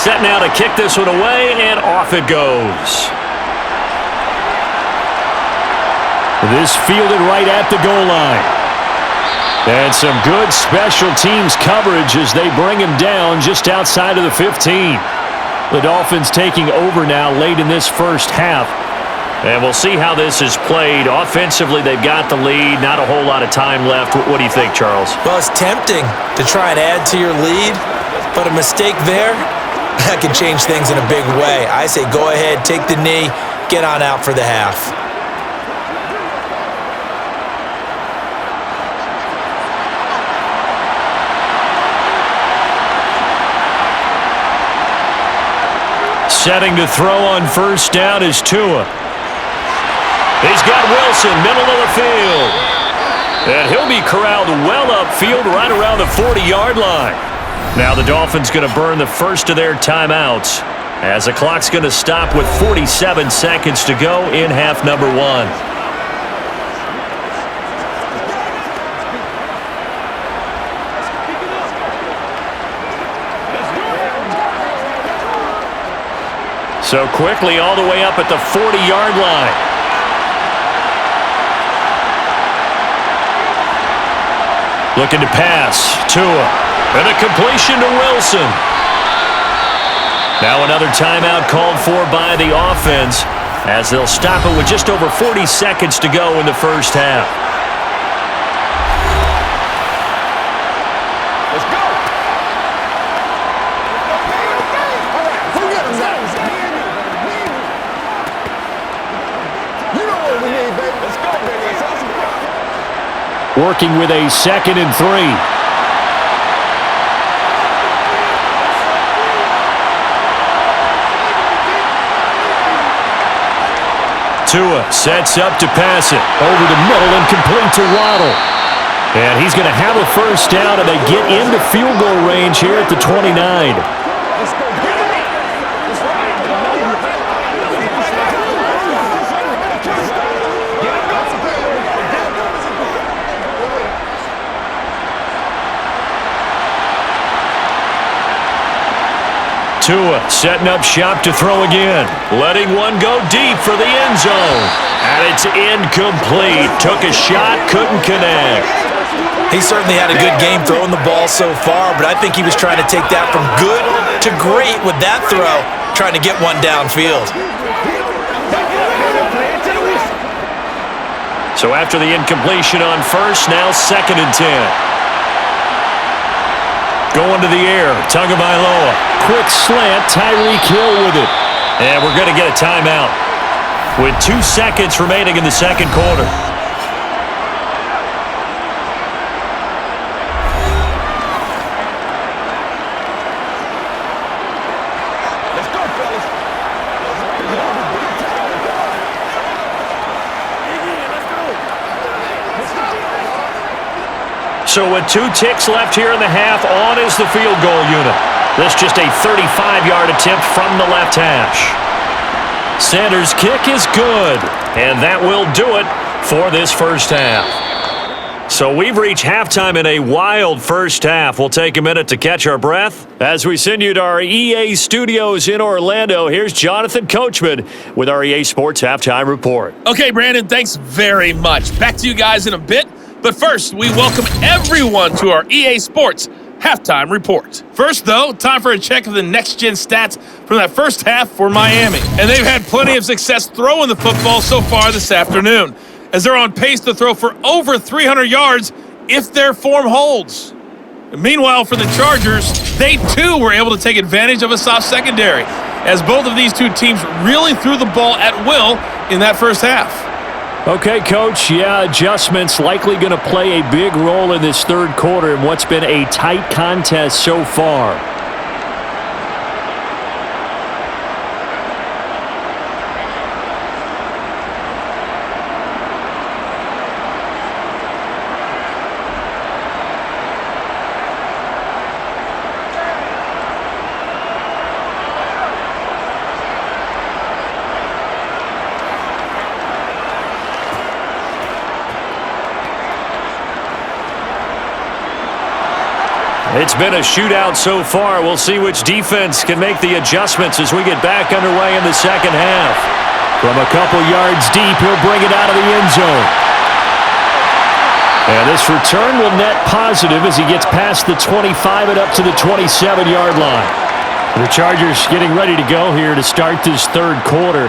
Set now to kick this one away, and off it goes. This fielded right at the goal line. And some good special teams coverage as they bring him down just outside of the 15. The Dolphins taking over now late in this first half. And we'll see how this is played. Offensively, they've got the lead. Not a whole lot of time left. What do you think, Charles? Well, it's tempting to try and add to your lead, but a mistake there, that can change things in a big way. I say go ahead, take the knee, get on out for the half. Setting to throw on first down is Tua. He's got Wilson, middle of the field. And he'll be corralled well upfield right around the 40-yard line. Now the Dolphins going to burn the first of their timeouts as the clock's going to stop with 47 seconds to go in half number 1. So quickly all the way up at the 40-yard line. Looking to pass. Tua. And a completion to Wilson. Now another timeout called for by the offense as they'll stop it with just over 40 seconds to go in the first half. Let's go. All right, forget him now. You know what we need, baby. Let's go, baby. Let's go. Working with a 2nd and 3. Tua sets up to pass it. Over the middle and complete to Waddle. And he's going to have a first down, and they get into field goal range here at the 29. Let's go. Tua setting up shop to throw again. Letting one go deep for the end zone. And it's incomplete. Took a shot, couldn't connect. He certainly had a good game throwing the ball so far, but I think he was trying to take that from good to great with that throw, trying to get one downfield. So after the incompletion on first, now 2nd and 10. Going to the air, Tagovailoa. Quick slant, Tyreek Hill with it. And we're going to get a timeout with 2 seconds remaining in the second quarter. Let's go, fellas. So with 2 ticks left here in the half, on is the field goal unit. This just a 35-yard attempt from the left hash. Sanders' kick is good, and that will do it for this first half. So we've reached halftime in a wild first half. We'll take a minute to catch our breath as we send you to our EA studios in Orlando. Here's Jonathan Coachman with our EA Sports Halftime Report. Okay, Brandon, thanks very much. Back to you guys in a bit. But first, we welcome everyone to our EA Sports Halftime Report. First, though, time for a check of the next-gen stats from that first half for Miami. And they've had plenty of success throwing the football so far this afternoon, as they're on pace to throw for over 300 yards if their form holds. And meanwhile, for the Chargers, they too were able to take advantage of a soft secondary, as both of these two teams really threw the ball at will in that first half. Okay, Coach, adjustments likely going to play a big role in this third quarter in what's been a tight contest so far. It's been a shootout so far. We'll see which defense can make the adjustments as we get back underway in the second half. From a couple yards deep, he'll bring it out of the end zone. And this return will net positive as he gets past the 25 and up to the 27-yard line. The Chargers getting ready to go here to start this third quarter.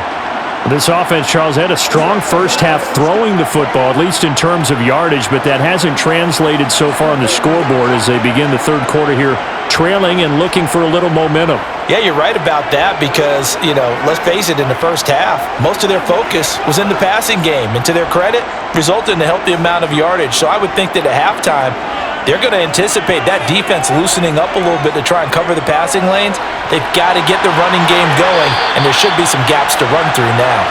This offense, Charles, had a strong first half throwing the football, at least in terms of yardage, but that hasn't translated so far on the scoreboard as they begin the third quarter here, trailing and looking for a little momentum. Yeah, you're right about that because, let's face it, in the first half, most of their focus was in the passing game. And to their credit, resulted in a healthy amount of yardage. So I would think that at halftime, they're going to anticipate that defense loosening up a little bit to try and cover the passing lanes. They've got to get the running game going, and there should be some gaps to run through now.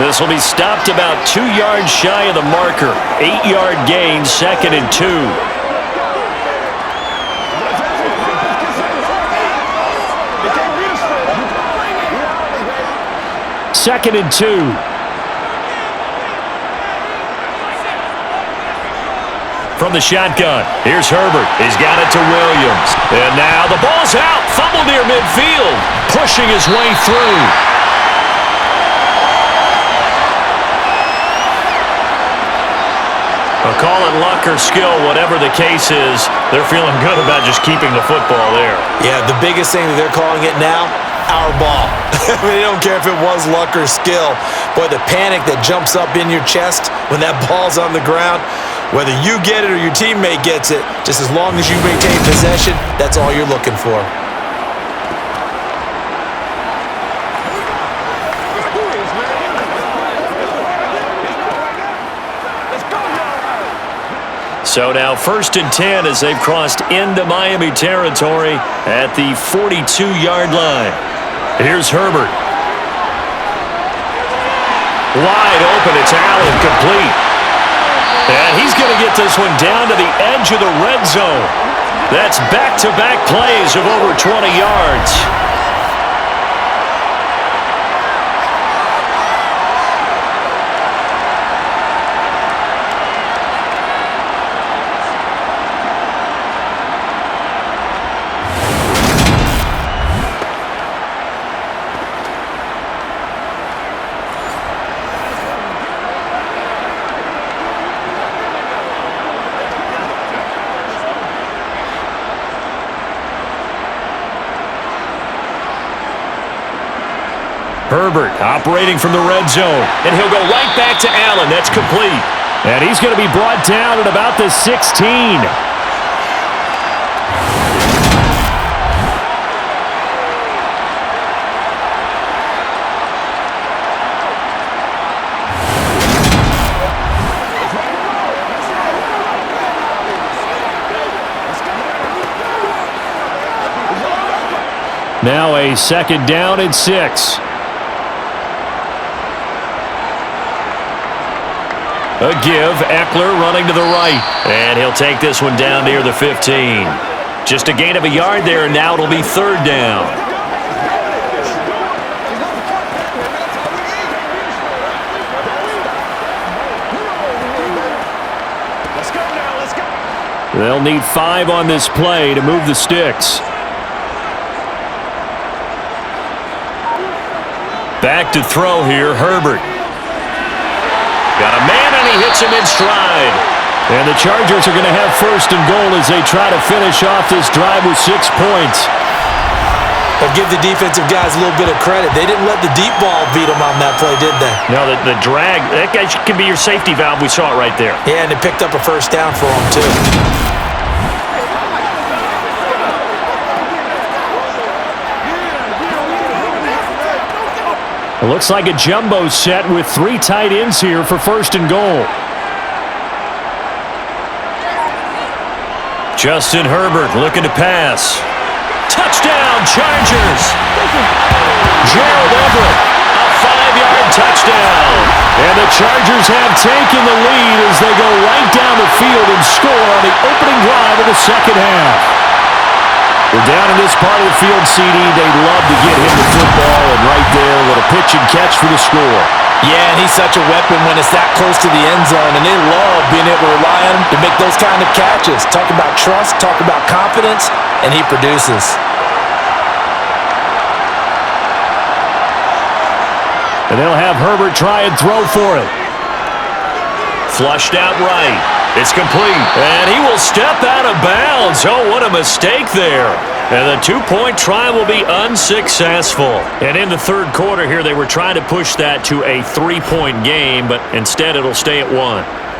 This will be stopped about 2 yards shy of the marker. 8-yard gain, 2nd and 2. Second and 2. From the shotgun, here's Herbert. He's got it to Williams. And now the ball's out. Fumble near midfield. Pushing his way through. A call it luck or skill, whatever the case is, they're feeling good about just keeping the football there. Yeah, the biggest thing that they're calling it now, our ball. I mean, they don't care if it was luck or skill. Boy, the panic that jumps up in your chest when that ball's on the ground, whether you get it or your teammate gets it, just as long as you maintain possession, that's all you're looking for. So now 1st and 10 as they've crossed into Miami territory at the 42-yard line. Here's Herbert. Wide open, it's Allen, complete. And he's going to get this one down to the edge of the red zone. That's back-to-back plays of over 20 yards. Herbert operating from the red zone, and he'll go right back to Allen. That's complete. And he's going to be brought down at about the 16. Now a 2nd down and 6. A give, Eckler running to the right. And he'll take this one down near the 15. Just a gain of a yard there, and now it'll be 3rd down. Let's go now, let's go. They'll need 5 on this play to move the sticks. Back to throw here, Herbert. Got a man, and he hits him in stride. And the Chargers are going to have 1st and goal as they try to finish off this drive with 6 points. But give the defensive guys a little bit of credit. They didn't let the deep ball beat them on that play, did they? No, the drag, that guy can be your safety valve. We saw it right there. Yeah, and it picked up a 1st down for them, too. It looks like a jumbo set with 3 tight ends here for 1st and goal. Justin Herbert looking to pass. Touchdown, Chargers! Gerald Everett, a 5-yard touchdown. And the Chargers have taken the lead as they go right down the field and score on the opening drive of the 2nd half. We're down in this part of the field, CD. They'd love to get him the football, and right there with a pitch and catch for the score. Yeah, and he's such a weapon when it's that close to the end zone, and they love being able to rely on him to make those kind of catches. Talk about trust, talk about confidence, and he produces. And they'll have Herbert try and throw for it. Flushed out right. It's complete. And he will step out of bounds. Oh, what a mistake there. And the 2-point try will be unsuccessful. And in the 3rd quarter here, they were trying to push that to a 3-point game, but instead it'll stay at 1.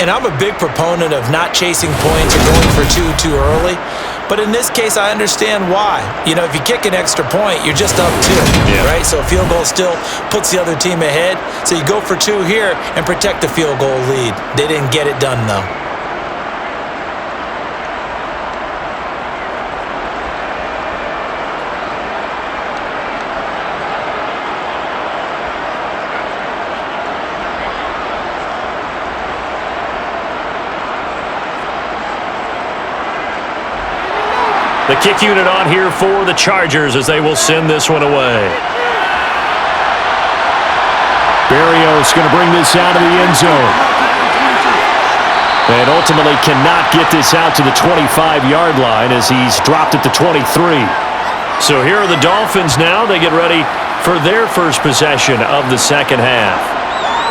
And I'm a big proponent of not chasing points or going for 2 too early. But in this case, I understand why. You know, if you kick an extra point, you're just up 2, right? So a field goal still puts the other team ahead. So you go for 2 here and protect the field goal lead. They didn't get it done, though. The kick unit on here for the Chargers as they will send this one away. Berrios going to bring this out of the end zone. And ultimately cannot get this out to the 25-yard line as he's dropped at the 23. So here are the Dolphins now. They get ready for their first possession of the 2nd half.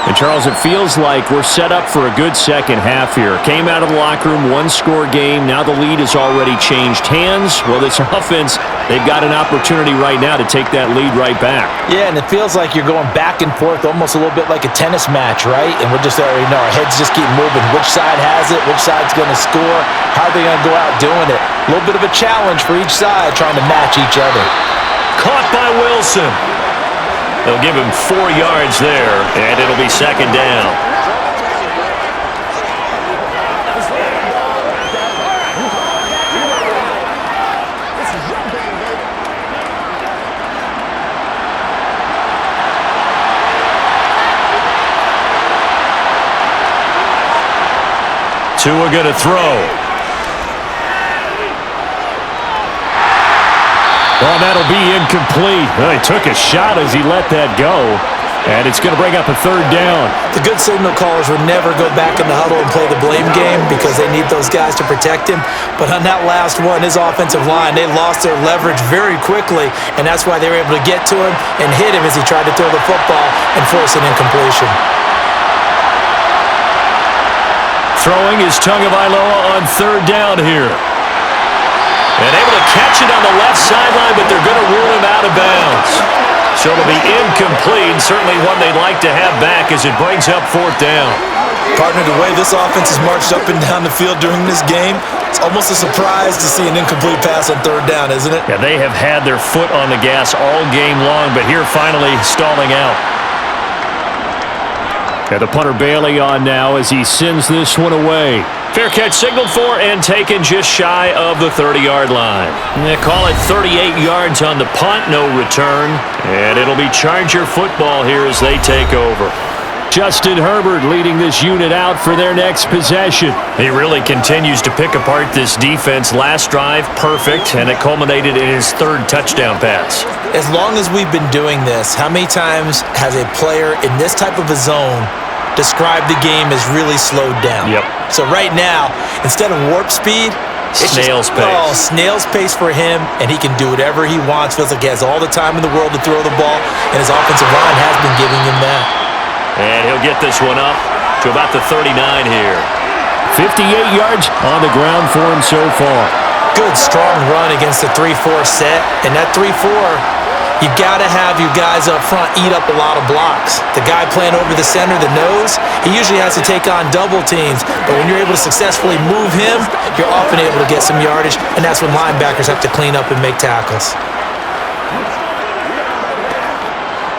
And, Charles, it feels like we're set up for a good second half here. Came out of the locker room, one-score game. Now the lead has already changed hands. Well, this offense, they've got an opportunity right now to take that lead right back. Yeah, and it feels like you're going back and forth almost a little bit like a tennis match, right? And we're just already know our heads just keep moving. Which side has it? Which side's going to score? How are they going to go out doing it? A little bit of a challenge for each side trying to match each other. Caught by Wilson. They'll give him 4 yards there, and it'll be second down. Tua going to throw. Well, that'll be incomplete. Well, he took a shot as he let that go, and it's going to bring up a third down. The good signal callers would never go back in the huddle and play the blame game because they need those guys to protect him. But on that last one, his offensive line, they lost their leverage very quickly, and that's why they were able to get to him and hit him as he tried to throw the football and force an incompletion. Throwing is Tagovailoa on third down here. And able to catch it on the left sideline, but they're going to rule him out of bounds. So it'll be incomplete, certainly one they'd like to have back as it brings up fourth down. Partner, the way this offense has marched up and down the field during this game, it's almost a surprise to see an incomplete pass on third down, isn't it? Yeah, they have had their foot on the gas all game long, but here finally stalling out. And the punter Bailey on now as he sends this one away. Fair catch signaled for and taken just shy of the 30-yard line. They call it 38 yards on the punt, no return. And it'll be Charger football here as they take over. Justin Herbert leading this unit out for their next possession. He really continues to pick apart this defense. Last drive, perfect, and it culminated in his third touchdown pass. As long as we've been doing this, how many times has a player in this type of a zone described the game as really slowed down? Yep. So right now, instead of warp speed, it's snail's pace. Oh, snail's pace for him, and he can do whatever he wants. Feels like he has all the time in the world to throw the ball, and his offensive line has been giving him that. And he'll get this one up to about the 39 here. 58 yards on the ground for him so far. Good, strong run against the 3-4 set. And that 3-4, you got to have your guys up front eat up a lot of blocks. The guy playing over the center, the nose, he usually has to take on double teams. But when you're able to successfully move him, you're often able to get some yardage. And that's when linebackers have to clean up and make tackles.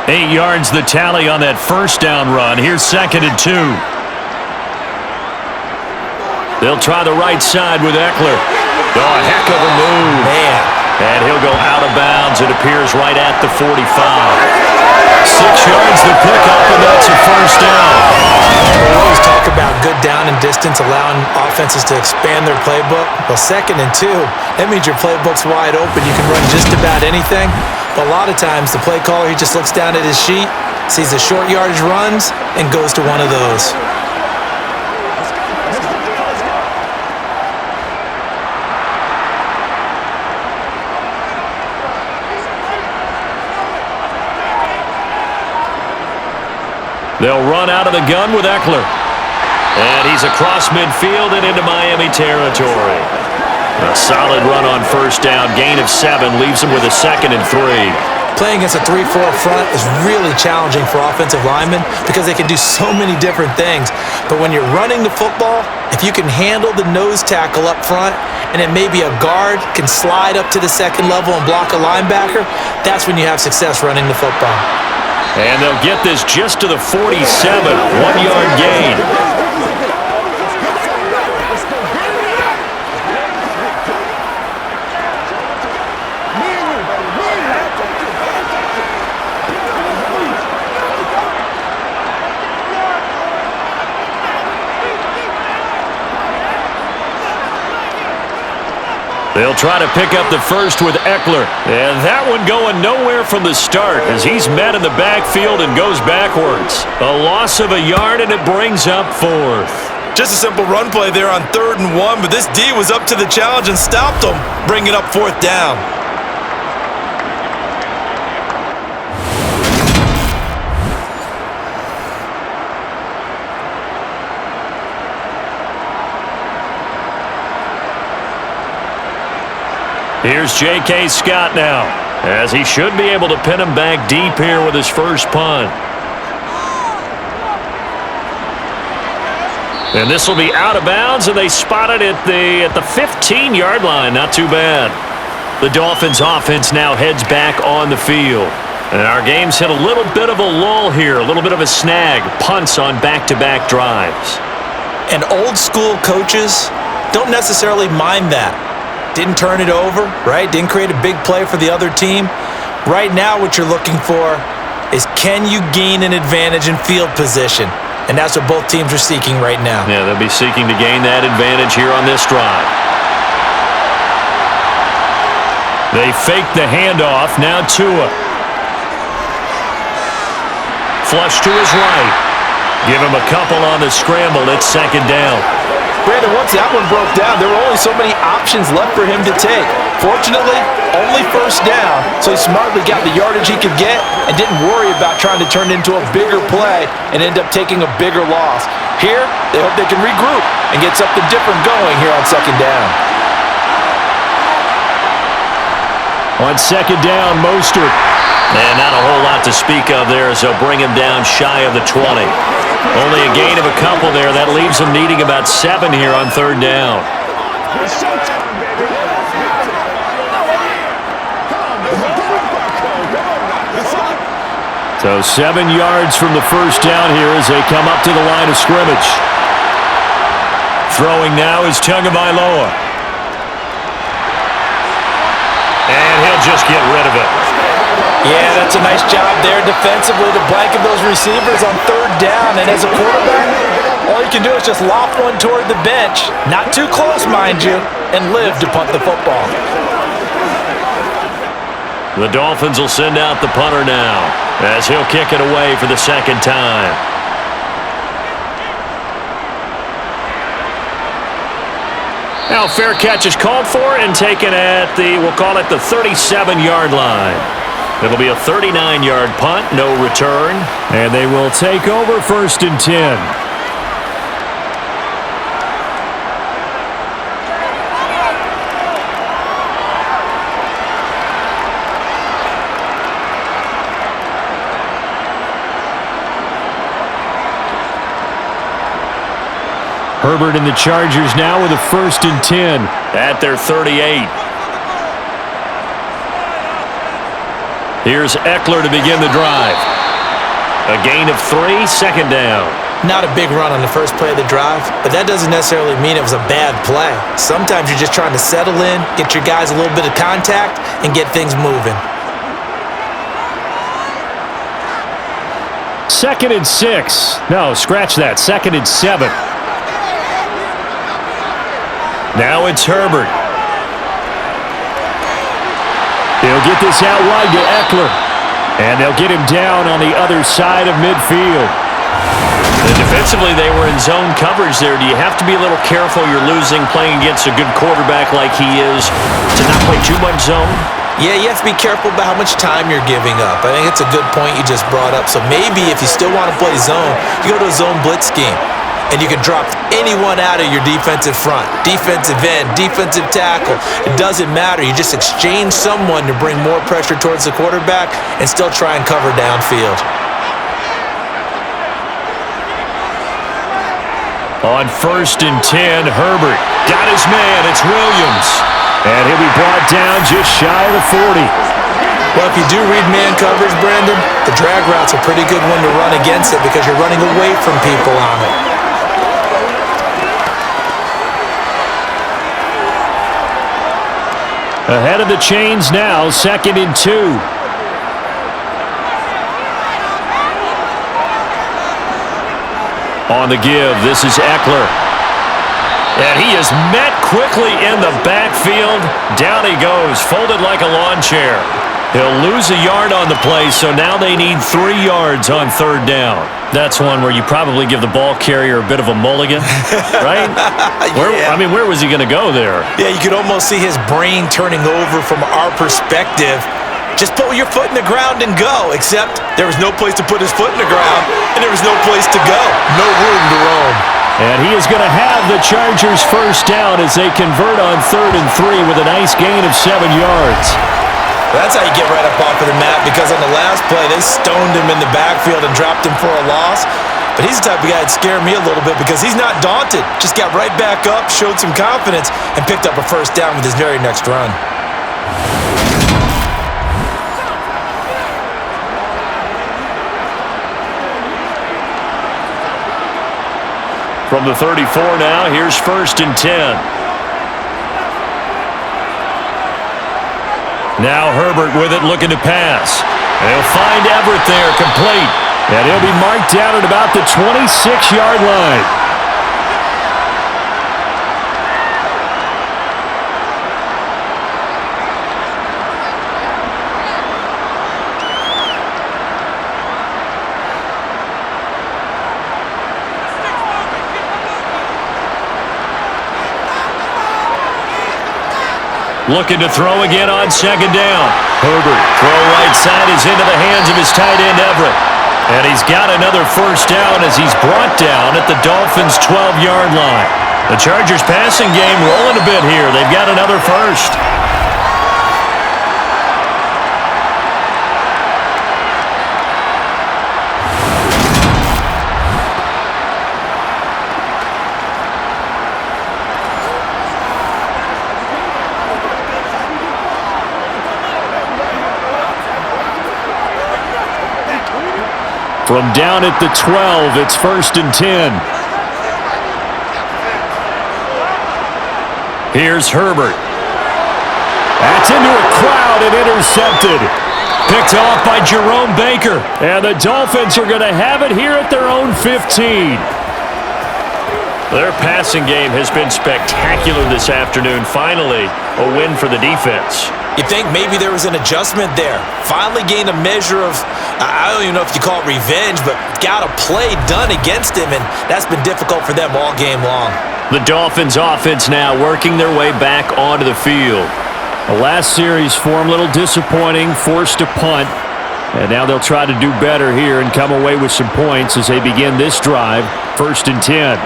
8 yards the tally on that first down run. Here's 2nd and 2. They'll try the right side with Eckler. Oh, a heck of a move. Man. And he'll go out of bounds. It appears right at the 45. 6 yards the pickup, and that's a first down. We always talk about good down and distance, allowing offenses to expand their playbook. Well, 2nd and 2, that means your playbook's wide open. You can run just about anything. But a lot of times, the play caller, he just looks down at his sheet, sees the short yardage runs, and goes to one of those. They'll run out of the gun with Eckler. And he's across midfield and into Miami territory. A solid run on first down. Gain of 7 leaves him with a 2nd and 3. Playing against a 3-4 front is really challenging for offensive linemen because they can do so many different things. But when you're running the football, if you can handle the nose tackle up front and then maybe a guard can slide up to the 2nd level and block a linebacker, that's when you have success running the football. And they'll get this just to the 47. 1-yard gain. They'll try to pick up the first with Eckler. And that one going nowhere from the start as he's met in the backfield and goes backwards. A loss of a yard, and it brings up 4th. Just a simple run play there on 3rd and 1, but this D was up to the challenge and stopped him, bringing up 4th down. Here's J.K. Scott now, as he should be able to pin him back deep here with his first punt. And this will be out of bounds, and they spot it at the 15-yard line. Not too bad. The Dolphins offense now heads back on the field. And our game's hit a little bit of a lull here, a little bit of a snag. Punts on back-to-back drives. And old-school coaches don't necessarily mind that. Didn't turn it over, right? Didn't create a big play for the other team. Right now what you're looking for is, can you gain an advantage in field position? And that's what both teams are seeking right now. Yeah, they'll be seeking to gain that advantage here on this drive. They fake the handoff. Now Tua. Flush to his right. Give him a couple on the scramble. It's second down. Brandon, once that one broke down, there were only so many options left for him to take. Fortunately, only first down, so he smartly got the yardage he could get and didn't worry about trying to turn it into a bigger play and end up taking a bigger loss. Here, they hope they can regroup and get something different going here on second down. On second down, Mostert. And not a whole lot to speak of there as they'll bring him down shy of the 20. Only a gain of a couple there. That leaves him needing about 7 here on third down. So 7 yards from the first down here as they come up to the line of scrimmage. Throwing now is Tagovailoa. And he'll just get rid of it. Yeah, that's a nice job there defensively to blanket those receivers on third down. And as a quarterback, all you can do is just loft one toward the bench, not too close, mind you, and live to punt the football. The Dolphins will send out the punter now as he'll kick it away for the second time. Now fair catch is called for and taken at we'll call it the 37-yard line. It'll be a 39-yard punt, no return. And they will take over first and 10. Herbert and the Chargers now with a first and 10. At their 38. Here's Eckler to begin the drive. A gain of 3, second down. Not a big run on the first play of the drive, but that doesn't necessarily mean it was a bad play. Sometimes you're just trying to settle in, get your guys a little bit of contact, and get things moving. Second and 6. No, scratch that. Second and 7. Now it's Herbert. They'll get this out wide to Eckler. And they'll get him down on the other side of midfield. And defensively, they were in zone coverage there. Do you have to be a little careful? You're losing, playing against a good quarterback like he is, to not play too much zone? Yeah, you have to be careful about how much time you're giving up. I think it's a good point you just brought up. So maybe if you still want to play zone, you go to a zone blitz scheme. And you can drop anyone out of your defensive front, defensive end, defensive tackle. It doesn't matter. You just exchange someone to bring more pressure towards the quarterback and still try and cover downfield. On first and 10, Herbert got his man. It's Williams. And he'll be brought down just shy of the 40. Well, if you do read man coverage, Brandon, the drag route's a pretty good one to run against it because you're running away from people on it. Ahead of the chains now, second and 2. On the give, this is Eckler. And he is met quickly in the backfield. Down he goes, folded like a lawn chair. He'll lose a yard on the play, so now they need 3 yards on third down. That's one where you probably give the ball carrier a bit of a mulligan, right? Yeah. Where was he going to go there? Yeah, you could almost see his brain turning over from our perspective. Just put your foot in the ground and go, except there was no place to put his foot in the ground, and there was no place to go. No room to roam. And he is going to have the Chargers first down as they convert on 3rd and 3 with a nice gain of 7 yards. That's how you get right up off of the mat, because on the last play, they stoned him in the backfield and dropped him for a loss. But he's the type of guy that scared me a little bit because he's not daunted. Just got right back up, showed some confidence, and picked up a first down with his very next run. From the 34 now, here's 1st and 10. Now Herbert with it, looking to pass. They'll find Everett there, complete. And he'll be marked down at about the 26-yard line. Looking to throw again on 2nd down. Herbert, throw right side is into the hands of his tight end, Everett. And he's got another first down as he's brought down at the Dolphins' 12-yard line. The Chargers' passing game rolling a bit here. They've got another first. From down at the 12, it's 1st and 10. Here's Herbert. That's into a crowd and intercepted. Picked off by Jerome Baker. And the Dolphins are going to have it here at their own 15. Their passing game has been spectacular this afternoon. Finally, a win for the defense. You think maybe there was an adjustment there. Finally gained a measure of, I don't even know if you call it revenge, but got a play done against him, and that's been difficult for them all game long. The Dolphins offense now working their way back onto the field. The last series for them a little disappointing, forced a punt. And now they'll try to do better here and come away with some points as they begin this drive, 1st and 10.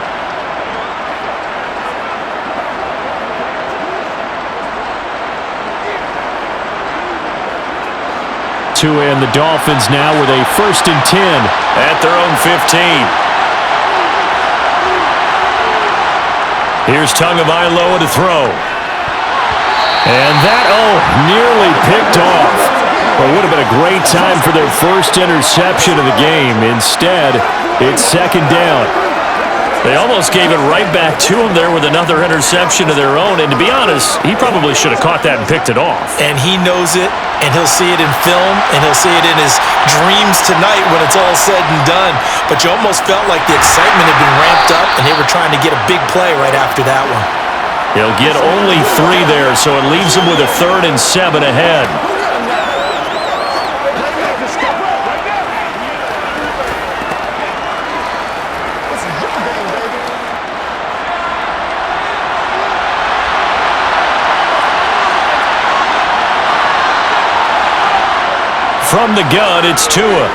And the Dolphins now with a 1st and 10 at their own 15. Here's Tagovailoa to throw. And that, nearly picked off. Well, it would have been a great time for their first interception of the game. Instead, it's 2nd down. They almost gave it right back to him there with another interception of their own. And to be honest, he probably should have caught that and picked it off. And he knows it, and he'll see it in film, and he'll see it in his dreams tonight when it's all said and done. But you almost felt like the excitement had been ramped up, and they were trying to get a big play right after that one. He'll get only 3 there, so it leaves him with a 3rd and 7 ahead. From the gun, it's Tua.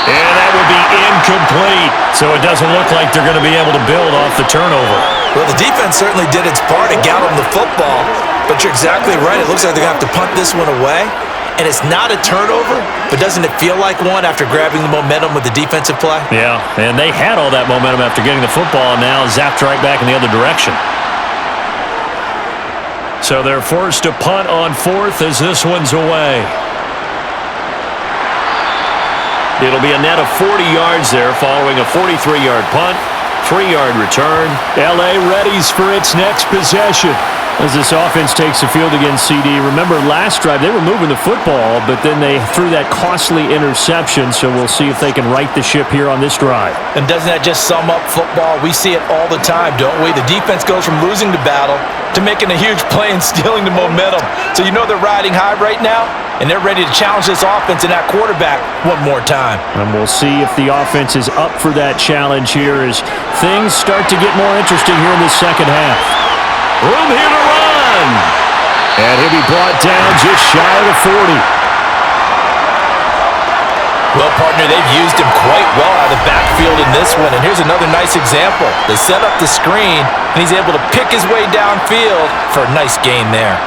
And that will be incomplete. So it doesn't look like they're going to be able to build off the turnover. Well, the defense certainly did its part to got them the football. But you're exactly right. It looks like they're going to have to punt this one away. And it's not a turnover, but doesn't it feel like one after grabbing the momentum with the defensive play? Yeah, and they had all that momentum after getting the football, and now zapped right back in the other direction. So they're forced to punt on 4th as this one's away. It'll be a net of 40 yards there following a 43-yard punt, 3-yard return. L.A. readies for its next possession as this offense takes the field against CD. Remember, last drive, they were moving the football, but then they threw that costly interception, so we'll see if they can right the ship here on this drive. And doesn't that just sum up football? We see it all the time, don't we? The defense goes from losing the battle to making a huge play and stealing the momentum. So you know they're riding high right now, and they're ready to challenge this offense and that quarterback one more time. And we'll see if the offense is up for that challenge here as things start to get more interesting here in the second half. Room here to run. And he'll be brought down just shy of the 40. Well, partner, Jimmy, they've used him quite well out of the backfield in this one. And here's another nice example. They set up the screen, and he's able to pick his way downfield for a nice gain there.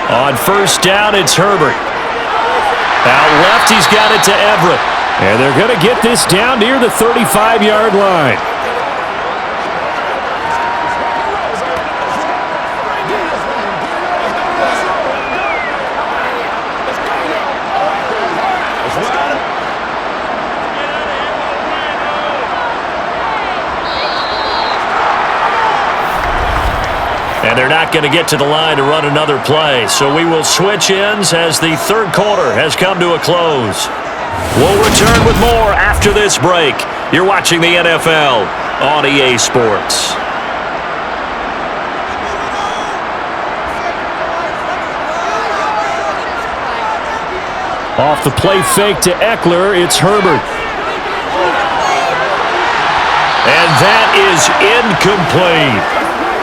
On first down, it's Herbert. Out left, he's got it to Everett. And they're going to get this down near the 35-yard line. And they're not going to get to the line to run another play. So we will switch ends as the third quarter has come to a close. We'll return with more after this break. You're watching the NFL on EA Sports. Off the play fake to Eckler, it's Herbert. And that is incomplete.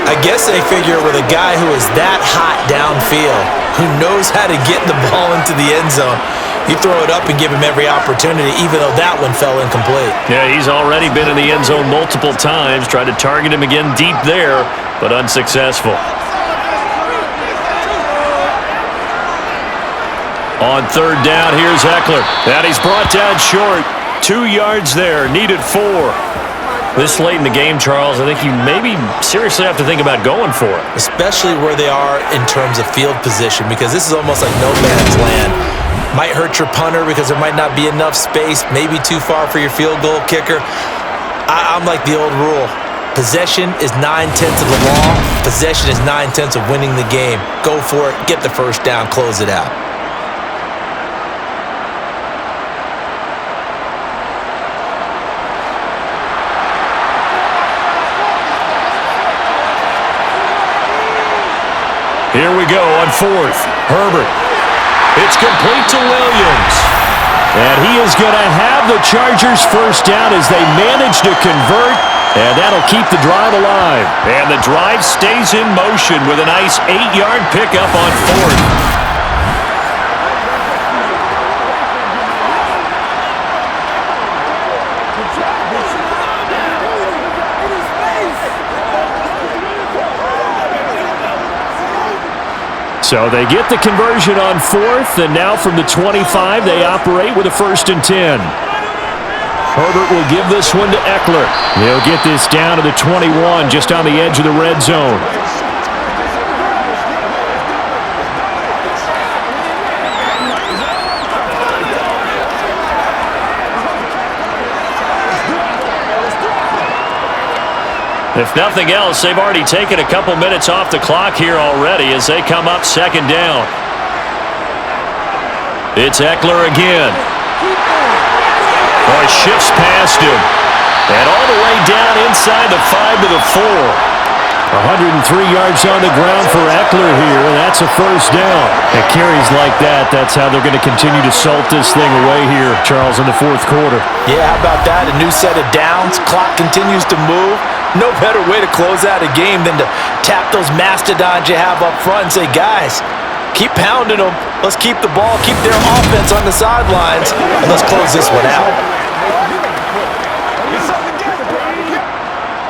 I guess they figure with a guy who is that hot downfield, who knows how to get the ball into the end zone, you throw it up and give him every opportunity, even though that one fell incomplete. Yeah, he's already been in the end zone multiple times, tried to target him again deep there, but unsuccessful. On third down, here's Eckler. And he's brought down short. 2 yards there, needed 4. This late in the game, Charles, I think you maybe seriously have to think about going for it. Especially where they are in terms of field position, because this is almost like no man's land. Might hurt your punter because there might not be enough space, maybe too far for your field goal kicker. I'm like the old rule. Possession is 9/10 of the law. Possession is 9/10 of winning the game. Go for it, get the first down, close it out. Here we go on fourth. Herbert. It's complete to Williams. And he is going to have the Chargers first down as they manage to convert. And that'll keep the drive alive. And the drive stays in motion with a nice 8-yard pickup on fourth. So they get the conversion on fourth, and now from the 25, they operate with a 1st and 10. Herbert will give this one to Eckler. He'll get this down to the 21, just on the edge of the red zone. If nothing else, they've already taken a couple minutes off the clock here already as they come up 2nd down. It's Eckler again. Oh, he shifts past him. And all the way down inside the 5 to the 4. 103 yards on the ground for Eckler here, and that's a first down. At carries like that, that's how they're going to continue to salt this thing away here, Charles, in the 4th quarter. Yeah, how about that? A new set of downs. Clock continues to move. No better way to close out a game than to tap those mastodons you have up front and say, guys, keep pounding them. Let's keep the ball, keep their offense on the sidelines, and let's close this one out.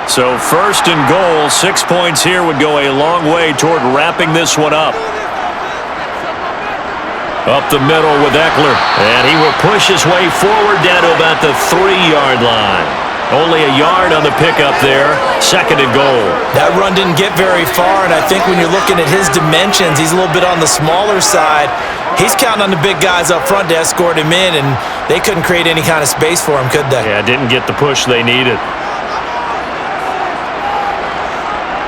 So 1st and goal, 6 points here would go a long way toward wrapping this one up. Up the middle with Eckler, and he will push his way forward down to about the 3-yard line. Only a yard on the pickup there, 2nd and goal. That run didn't get very far, and I think when you're looking at his dimensions, he's a little bit on the smaller side. He's counting on the big guys up front to escort him in, and they couldn't create any kind of space for him, could they? Yeah, didn't get the push they needed.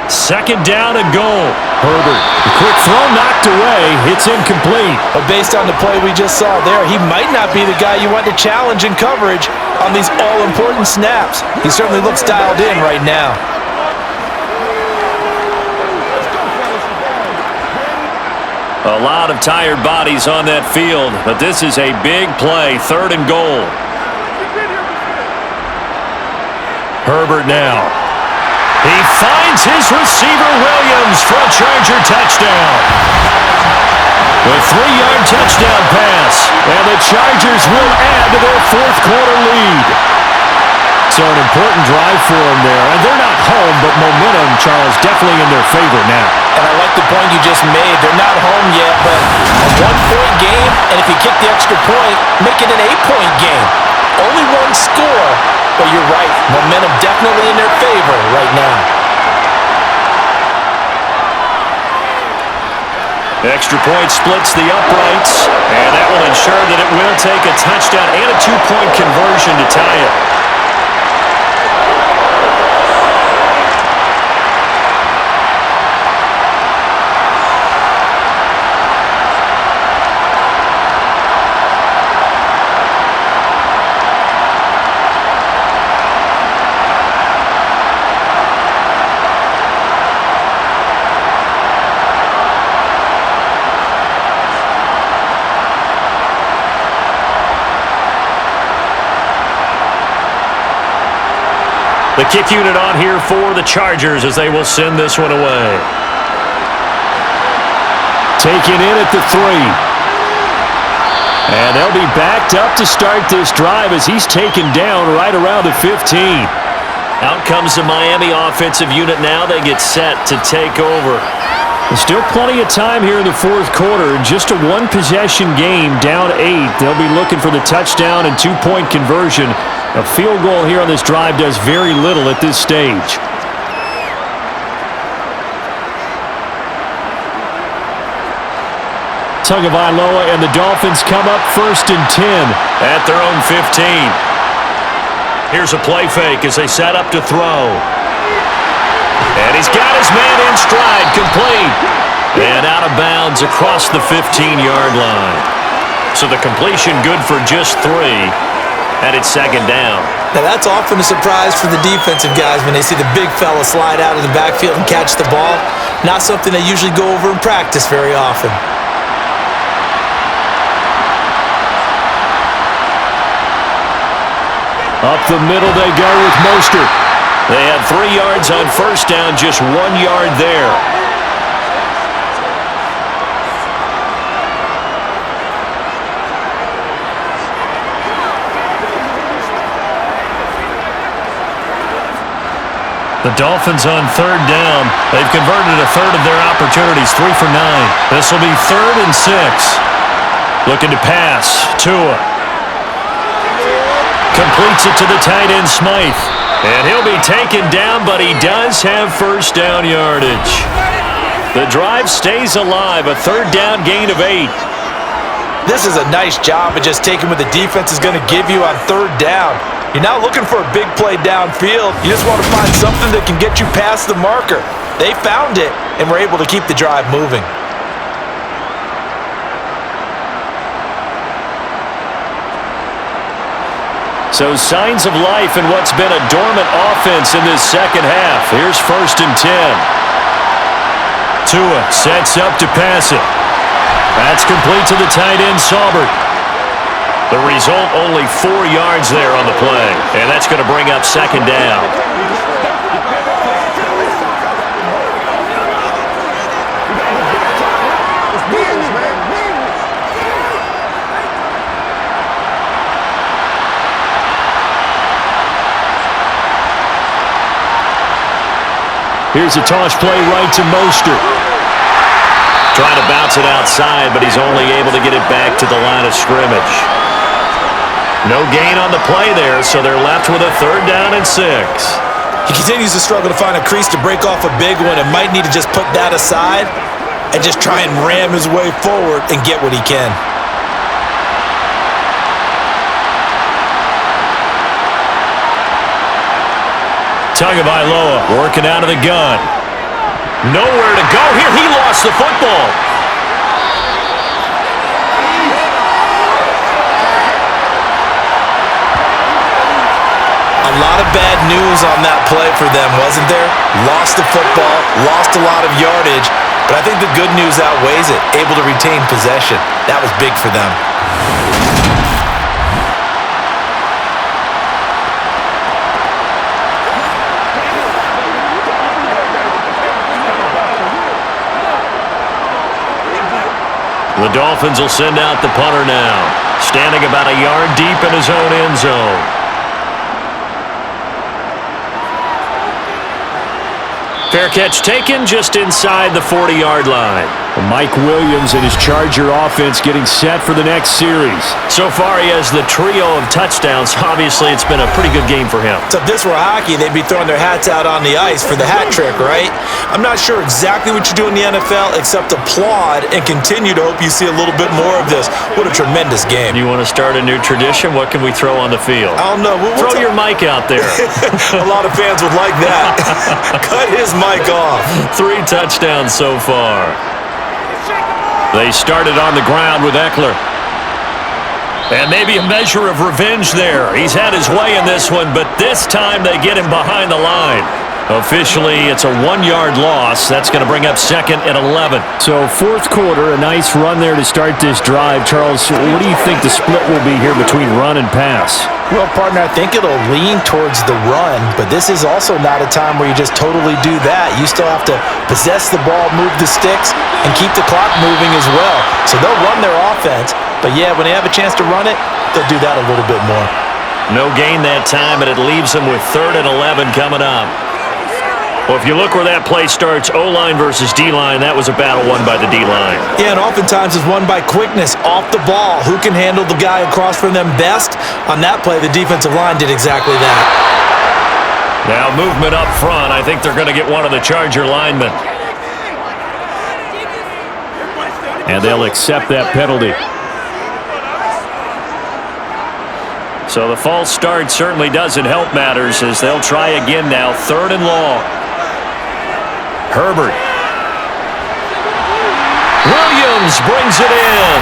2nd down and goal. Herbert, the quick throw knocked away. It's incomplete. But based on the play we just saw there, he might not be the guy you want to challenge in coverage on these all-important snaps. He certainly looks dialed in right now. A lot of tired bodies on that field, but this is a big play, 3rd and goal. Herbert now. He finds his receiver, Williams, for a Charger touchdown. The 3-yard touchdown pass, and the Chargers will add to their 4th quarter lead. So an important drive for them there. And they're not home, but momentum, Charles, definitely in their favor now. And I like the point you just made. They're not home yet, but a 1-point game, and if you kick the extra point, make it an 8-point game. Only one score, but you're right. Momentum definitely in their favor right now. Extra point splits the uprights, and that will ensure that it will take a touchdown and a 2-point conversion to tie it. The kick unit on here for the Chargers as they will send this one away. Taken in at the 3. And they'll be backed up to start this drive as he's taken down right around the 15. Out comes the Miami offensive unit now. They get set to take over. There's still plenty of time here in the 4th quarter. Just a 1-possession game, down 8. They'll be looking for the touchdown and 2-point conversion. A field goal here on this drive does very little at this stage. Tagovailoa and the Dolphins come up 1st and 10 at their own 15. Here's a play fake as they set up to throw. And he's got his man in stride, complete. And out of bounds across the 15-yard line. So the completion good for just 3. And it's 2nd down. Now that's often a surprise for the defensive guys when they see the big fella slide out of the backfield and catch the ball. Not something they usually go over in practice very often. Up the middle they go with Mostert. They had 3 yards on 1st down, just 1 yard there. The Dolphins on 3rd down. They've converted a 1/3 of their opportunities, 3 for 9. This will be 3rd and 6. Looking to pass. Tua. Completes it to the tight end, Smythe. And he'll be taken down, but he does have 1st down yardage. The drive stays alive, a 3rd down gain of 8. This is a nice job of just taking what the defense is going to give you on 3rd down. You're not looking for a big play downfield. You just want to find something that can get you past the marker. They found it and were able to keep the drive moving. So signs of life in what's been a dormant offense in this 2nd half. Here's 1st and 10. Tua sets up to pass it. That's complete to the tight end, Saubert. The result, only 4 yards there on the play. And that's going to bring up 2nd down. Here's a toss play right to Mostert. Trying to bounce it outside, but he's only able to get it back to the line of scrimmage. No gain on the play there, so they're left with a 3rd down and 6. He continues to struggle to find a crease to break off a big one and might need to just put that aside and just try and ram his way forward and get what he can. Tagovailoa working out of the gun. Nowhere to go here. He lost the football. A lot of bad news on that play for them, wasn't there? Lost the football, lost a lot of yardage, but I think the good news outweighs it. Able to retain possession. That was big for them. The Dolphins will send out the punter now, standing about a yard deep in his own end zone. Fair catch taken just inside the 40-yard line. Mike Williams and his Charger offense getting set for the next series. So far, he has the trio of touchdowns. Obviously, it's been a pretty good game for him. So if this were hockey, they'd be throwing their hats out on the ice for the hat trick, right? I'm not sure exactly what you do in the NFL except applaud and continue to hope you see a little bit more of this. What a tremendous game. You want to start a new tradition? What can we throw on the field? I don't know. Throw your mic out there. A lot of fans would like that. Cut his mic off. 3 touchdowns so far. They started on the ground with Eckler. And maybe a measure of revenge there. He's had his way in this one, but this time they get him behind the line. Officially, it's a 1-yard loss. That's going to bring up 2nd and 11. So fourth quarter, a nice run there to start this drive. Charles, what do you think the split will be here between run and pass? Well, partner, I think it'll lean towards the run, but this is also not a time where you just totally do that. You still have to possess the ball, move the sticks, and keep the clock moving as well. So they'll run their offense, but yeah, when they have a chance to run it, they'll do that a little bit more. No gain that time, and it leaves them with 3rd and 11 coming up. Well, if you look where that play starts, O-line versus D-line, that was a battle won by the D-line. Yeah, and oftentimes it's won by quickness off the ball. Who can handle the guy across from them best? On that play, the defensive line did exactly that. Now movement up front. I think they're going to get one of the Charger linemen. And they'll accept that penalty. So the false start certainly doesn't help matters as they'll try again now. 3rd and long. Herbert. Williams brings it in.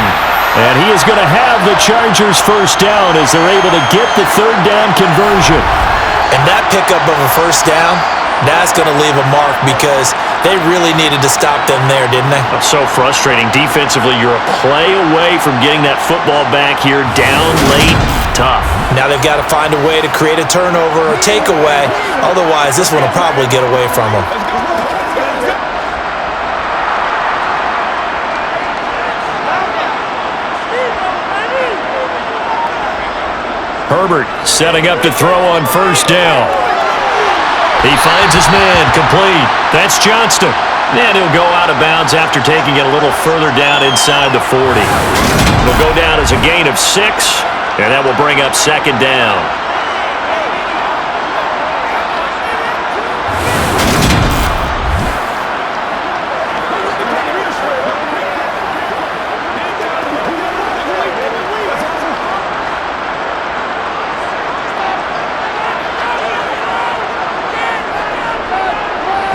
And he is going to have the Chargers first down as they're able to get the 3rd down conversion. And that pickup of a first down, that's going to leave a mark because they really needed to stop them there, didn't they? So frustrating. Defensively, you're a play away from getting that football back here. Down late, tough. Now they've got to find a way to create a turnover or takeaway. Otherwise, this one will probably get away from them. Herbert setting up to throw on first down. He finds his man, complete. That's Johnston. And he'll go out of bounds after taking it a little further down inside the 40. It'll go down as a gain of 6, and that will bring up 2nd down.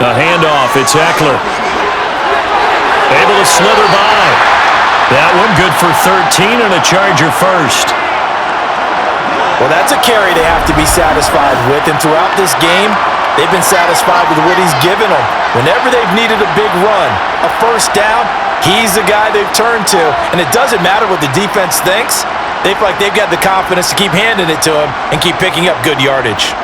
A handoff, it's Eckler. Able to slither by. That one good for 13 and a Charger first. Well, that's a carry they have to be satisfied with, and throughout this game, they've been satisfied with what he's given them. Whenever they've needed a big run, a first down, he's the guy they've turned to, and it doesn't matter what the defense thinks. They feel like they've got the confidence to keep handing it to him and keep picking up good yardage.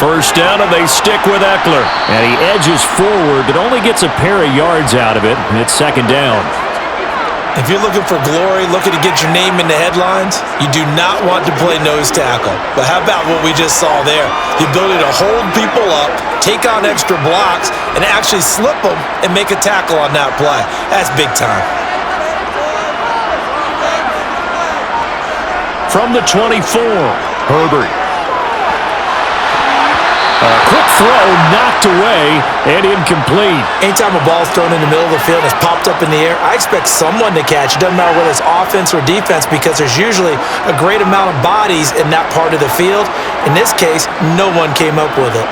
First down, and they stick with Eckler. And he edges forward, but only gets a pair of yards out of it, and it's 2nd down. If you're looking for glory, looking to get your name in the headlines, you do not want to play nose tackle. But how about what we just saw there? The ability to hold people up, take on extra blocks, and actually slip them and make a tackle on that play. That's big time. From the 24, Herbert. A quick throw knocked away and incomplete. Anytime a ball's thrown in the middle of the field and it's popped up in the air, I expect someone to catch. It doesn't matter whether it's offense or defense because there's usually a great amount of bodies in that part of the field. In this case, no one came up with it.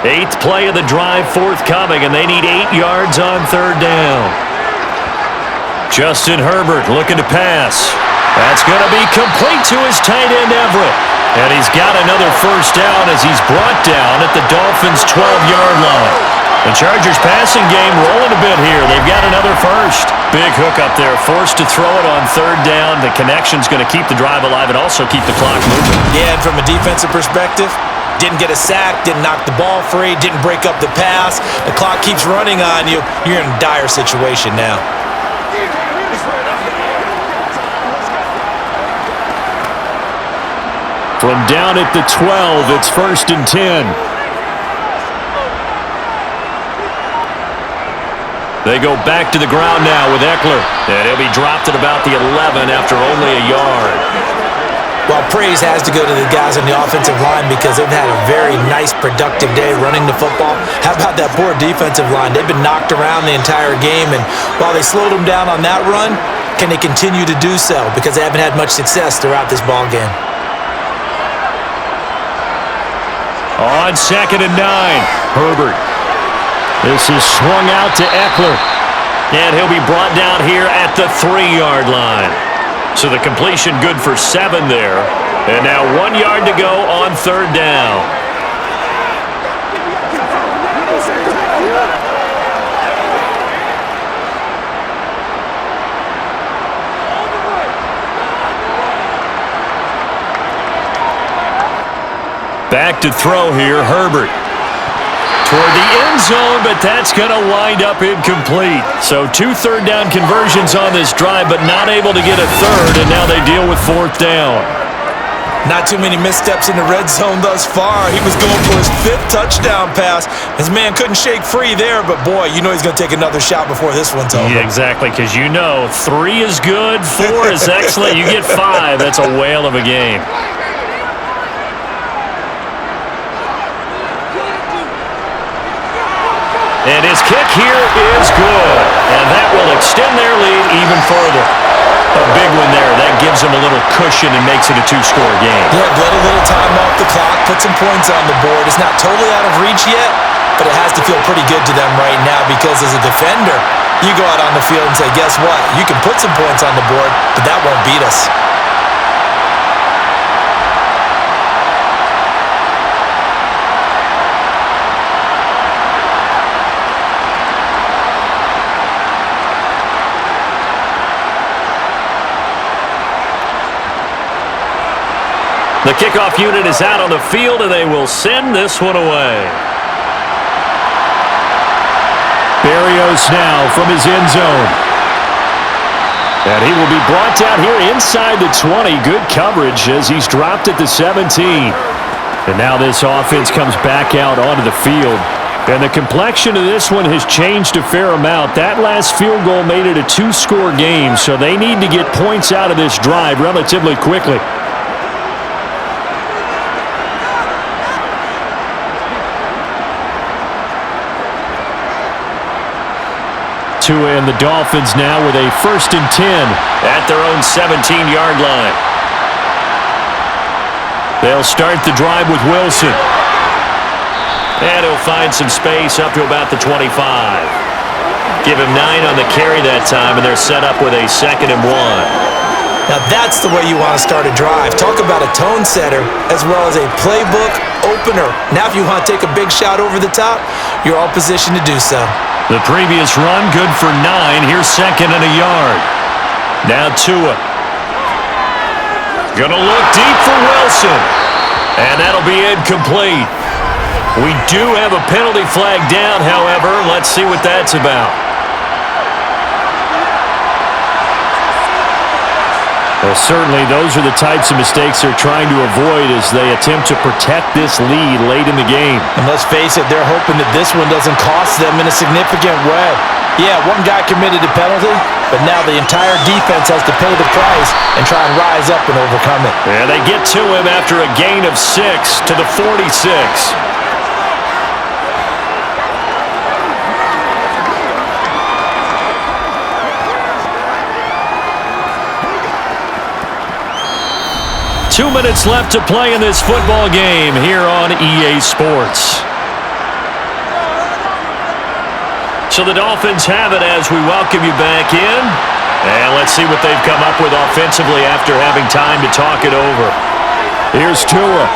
8th play of the drive forthcoming, and they need 8 yards on 3rd down. Justin Herbert looking to pass. That's going to be complete to his tight end, Everett. And he's got another first down as he's brought down at the Dolphins' 12-yard line. The Chargers passing game rolling a bit here. They've got another first. Big hook up there, forced to throw it on 3rd down. The connection's going to keep the drive alive and also keep the clock moving. Yeah, and from a defensive perspective, didn't get a sack, didn't knock the ball free, didn't break up the pass. The clock keeps running on you. You're in a dire situation now. From down at the 12, it's 1st and 10. They go back to the ground now with Eckler. And he'll be dropped at about the 11 after only a yard. Well, praise has to go to the guys on the offensive line because they've had a very nice, productive day running the football. How about that poor defensive line? They've been knocked around the entire game, and while they slowed them down on that run, can they continue to do so? Because they haven't had much success throughout this ball game. On 2nd and 9, Herbert. This is swung out to Eckler. And he'll be brought down here at the 3-yard line. So the completion good for 7 there. And now 1 yard to go on 3rd down. Back to throw here, Herbert. Toward the end zone, but that's going to wind up incomplete. So 2 third-down conversions on this drive, but not able to get a third, and now they deal with 4th down. Not too many missteps in the red zone thus far. He was going for his 5th touchdown pass. His man couldn't shake free there, but boy, you know he's going to take another shot before this one's over. Yeah, exactly, because you know 3 is good, 4 is excellent. You get 5, that's a whale of a game. And his kick here is good. And that will extend their lead even further. A big one there. That gives them a little cushion and makes it a 2-score game. Yeah, let a little time off the clock, put some points on the board. It's not totally out of reach yet, but it has to feel pretty good to them right now because as a defender, you go out on the field and say, guess what? You can put some points on the board, but that won't beat us. The kickoff unit is out on the field, and they will send this one away. Berrios now from his end zone. And he will be brought down here inside the 20. Good coverage as he's dropped at the 17. And now this offense comes back out onto the field. And the complexion of this one has changed a fair amount. That last field goal made it a 2-score game, so they need to get points out of this drive relatively quickly. And the Dolphins now with a 1st and 10 at their own 17-yard line. They'll start the drive with Wilson. And he'll find some space up to about the 25. Give him 9 on the carry that time, and they're set up with a 2nd and 1. Now that's the way you want to start a drive. Talk about a tone setter as well as a playbook opener. Now if you want to take a big shot over the top, you're all positioned to do so. The previous run, good for 9. Here's 2nd and a yard. Now Tua. Gonna look deep for Wilson. And that'll be incomplete. We do have a penalty flag down, however. Let's see what that's about. Well, certainly those are the types of mistakes they're trying to avoid as they attempt to protect this lead late in the game. And let's face it, they're hoping that this one doesn't cost them in a significant way. Yeah, one guy committed a penalty, but now the entire defense has to pay the price and try and rise up and overcome it. And they get to him after a gain of 6 to the 46. 2 minutes left to play in this football game here on EA Sports. So the Dolphins have it as we welcome you back in. And let's see what they've come up with offensively after having time to talk it over. Here's Tua.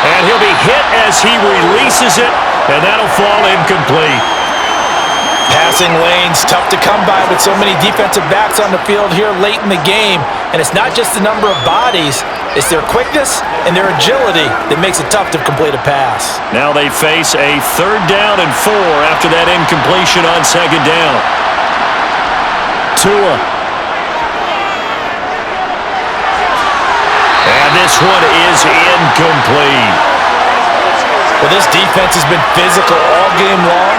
And he'll be hit as he releases it, and that'll fall incomplete. Passing lanes, tough to come by with so many defensive backs on the field here late in the game. And it's not just the number of bodies, it's their quickness and their agility that makes it tough to complete a pass. Now they face a 3rd down and 4 after that incompletion on 2nd down. Tua. And this one is incomplete. Well, this defense has been physical all game long,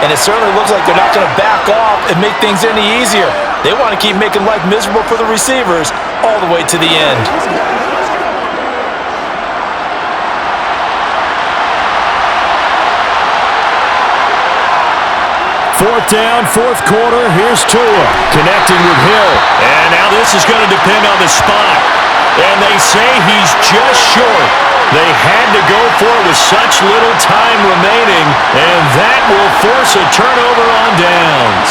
and it certainly looks like they're not going to back off and make things any easier. They want to keep making life miserable for the receivers all the way to the end. 4th down, 4th quarter. Here's Tua connecting with Hill. And now this is going to depend on the spot. And they say he's just short. They had to go for it with such little time remaining, and that will force a turnover on downs.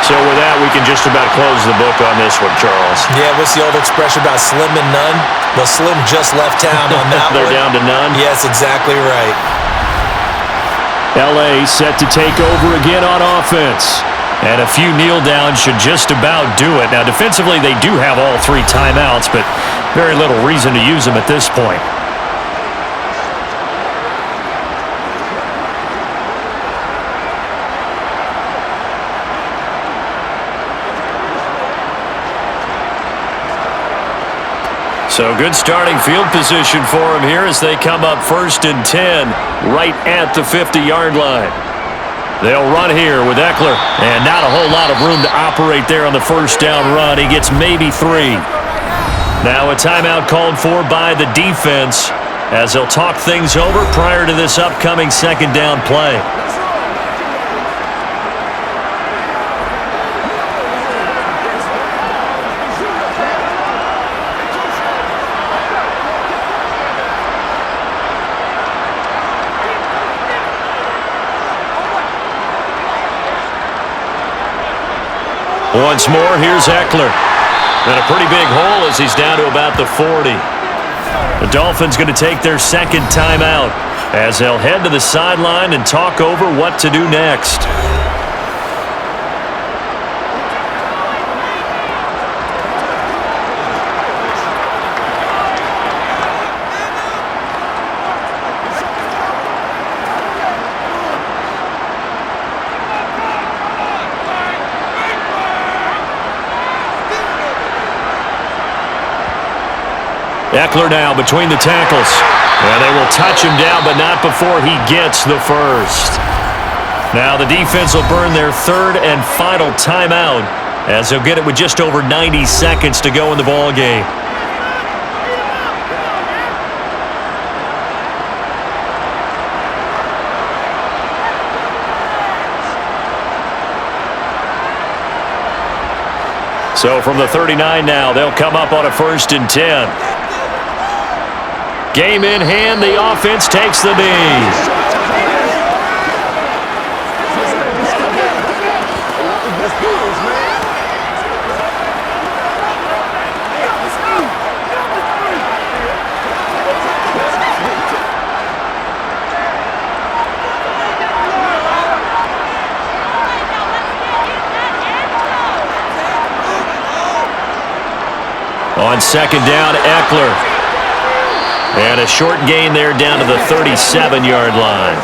So with that, we can just about close the book on this one, Charles. Yeah, what's the old expression about slim and none? Well, Slim just left town on that They're one. down to none? Yes, exactly right. L.A. set to take over again on offense. And a few kneel downs should just about do it. Now, defensively, they do have all 3 timeouts, but very little reason to use them at this point. So good starting field position for him here as they come up 1st and 10 right at the 50-yard line. They'll run here with Eckler, and not a whole lot of room to operate there on the 1st down run. He gets maybe 3. Now a timeout called for by the defense as they'll talk things over prior to this upcoming 2nd down play. Once more, here's Eckler. And a pretty big hole as he's down to about the 40. The Dolphins going to take their 2nd timeout as they'll head to the sideline and talk over what to do next. Eckler now between the tackles. And they will touch him down, but not before he gets the 1st. Now the defense will burn their 3rd and final timeout as they'll get it with just over 90 seconds to go in the ball game. So from the 39 now, they'll come up on a 1st and 10. Game in hand, the offense takes the knee. On 2nd down, Eckler. And a short gain there down to the 37-yard line.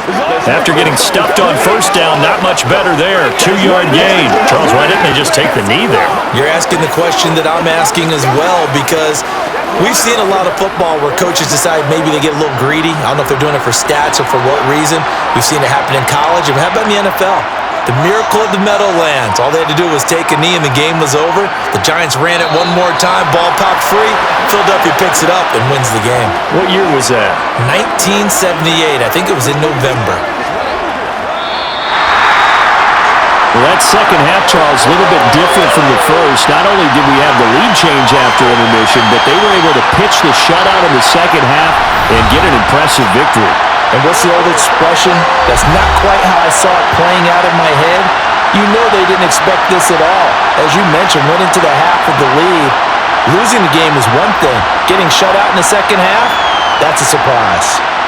After getting stuffed on 1st down, not much better there. 2-yard gain. Charles, why didn't they just take the knee there? You're asking the question that I'm asking as well, because we've seen a lot of football where coaches decide maybe they get a little greedy. I don't know if they're doing it for stats or for what reason. We've seen it happen in college. And how about in the NFL? The miracle of the Meadowlands. All they had to do was take a knee and the game was over. The Giants ran it one more time. Ball popped free. Philadelphia picks it up and wins the game. What year was that? 1978. I think it was in November. Well, that second half, Charles, a little bit different from the first. Not only did we have the lead change after intermission, but they were able to pitch the shutout in the second half and get an impressive victory. And what's the old expression? That's not quite how I saw it playing out in my head. You know they didn't expect this at all. As you mentioned, went into the half with the lead. Losing the game is one thing. Getting shut out in the second half, that's a surprise.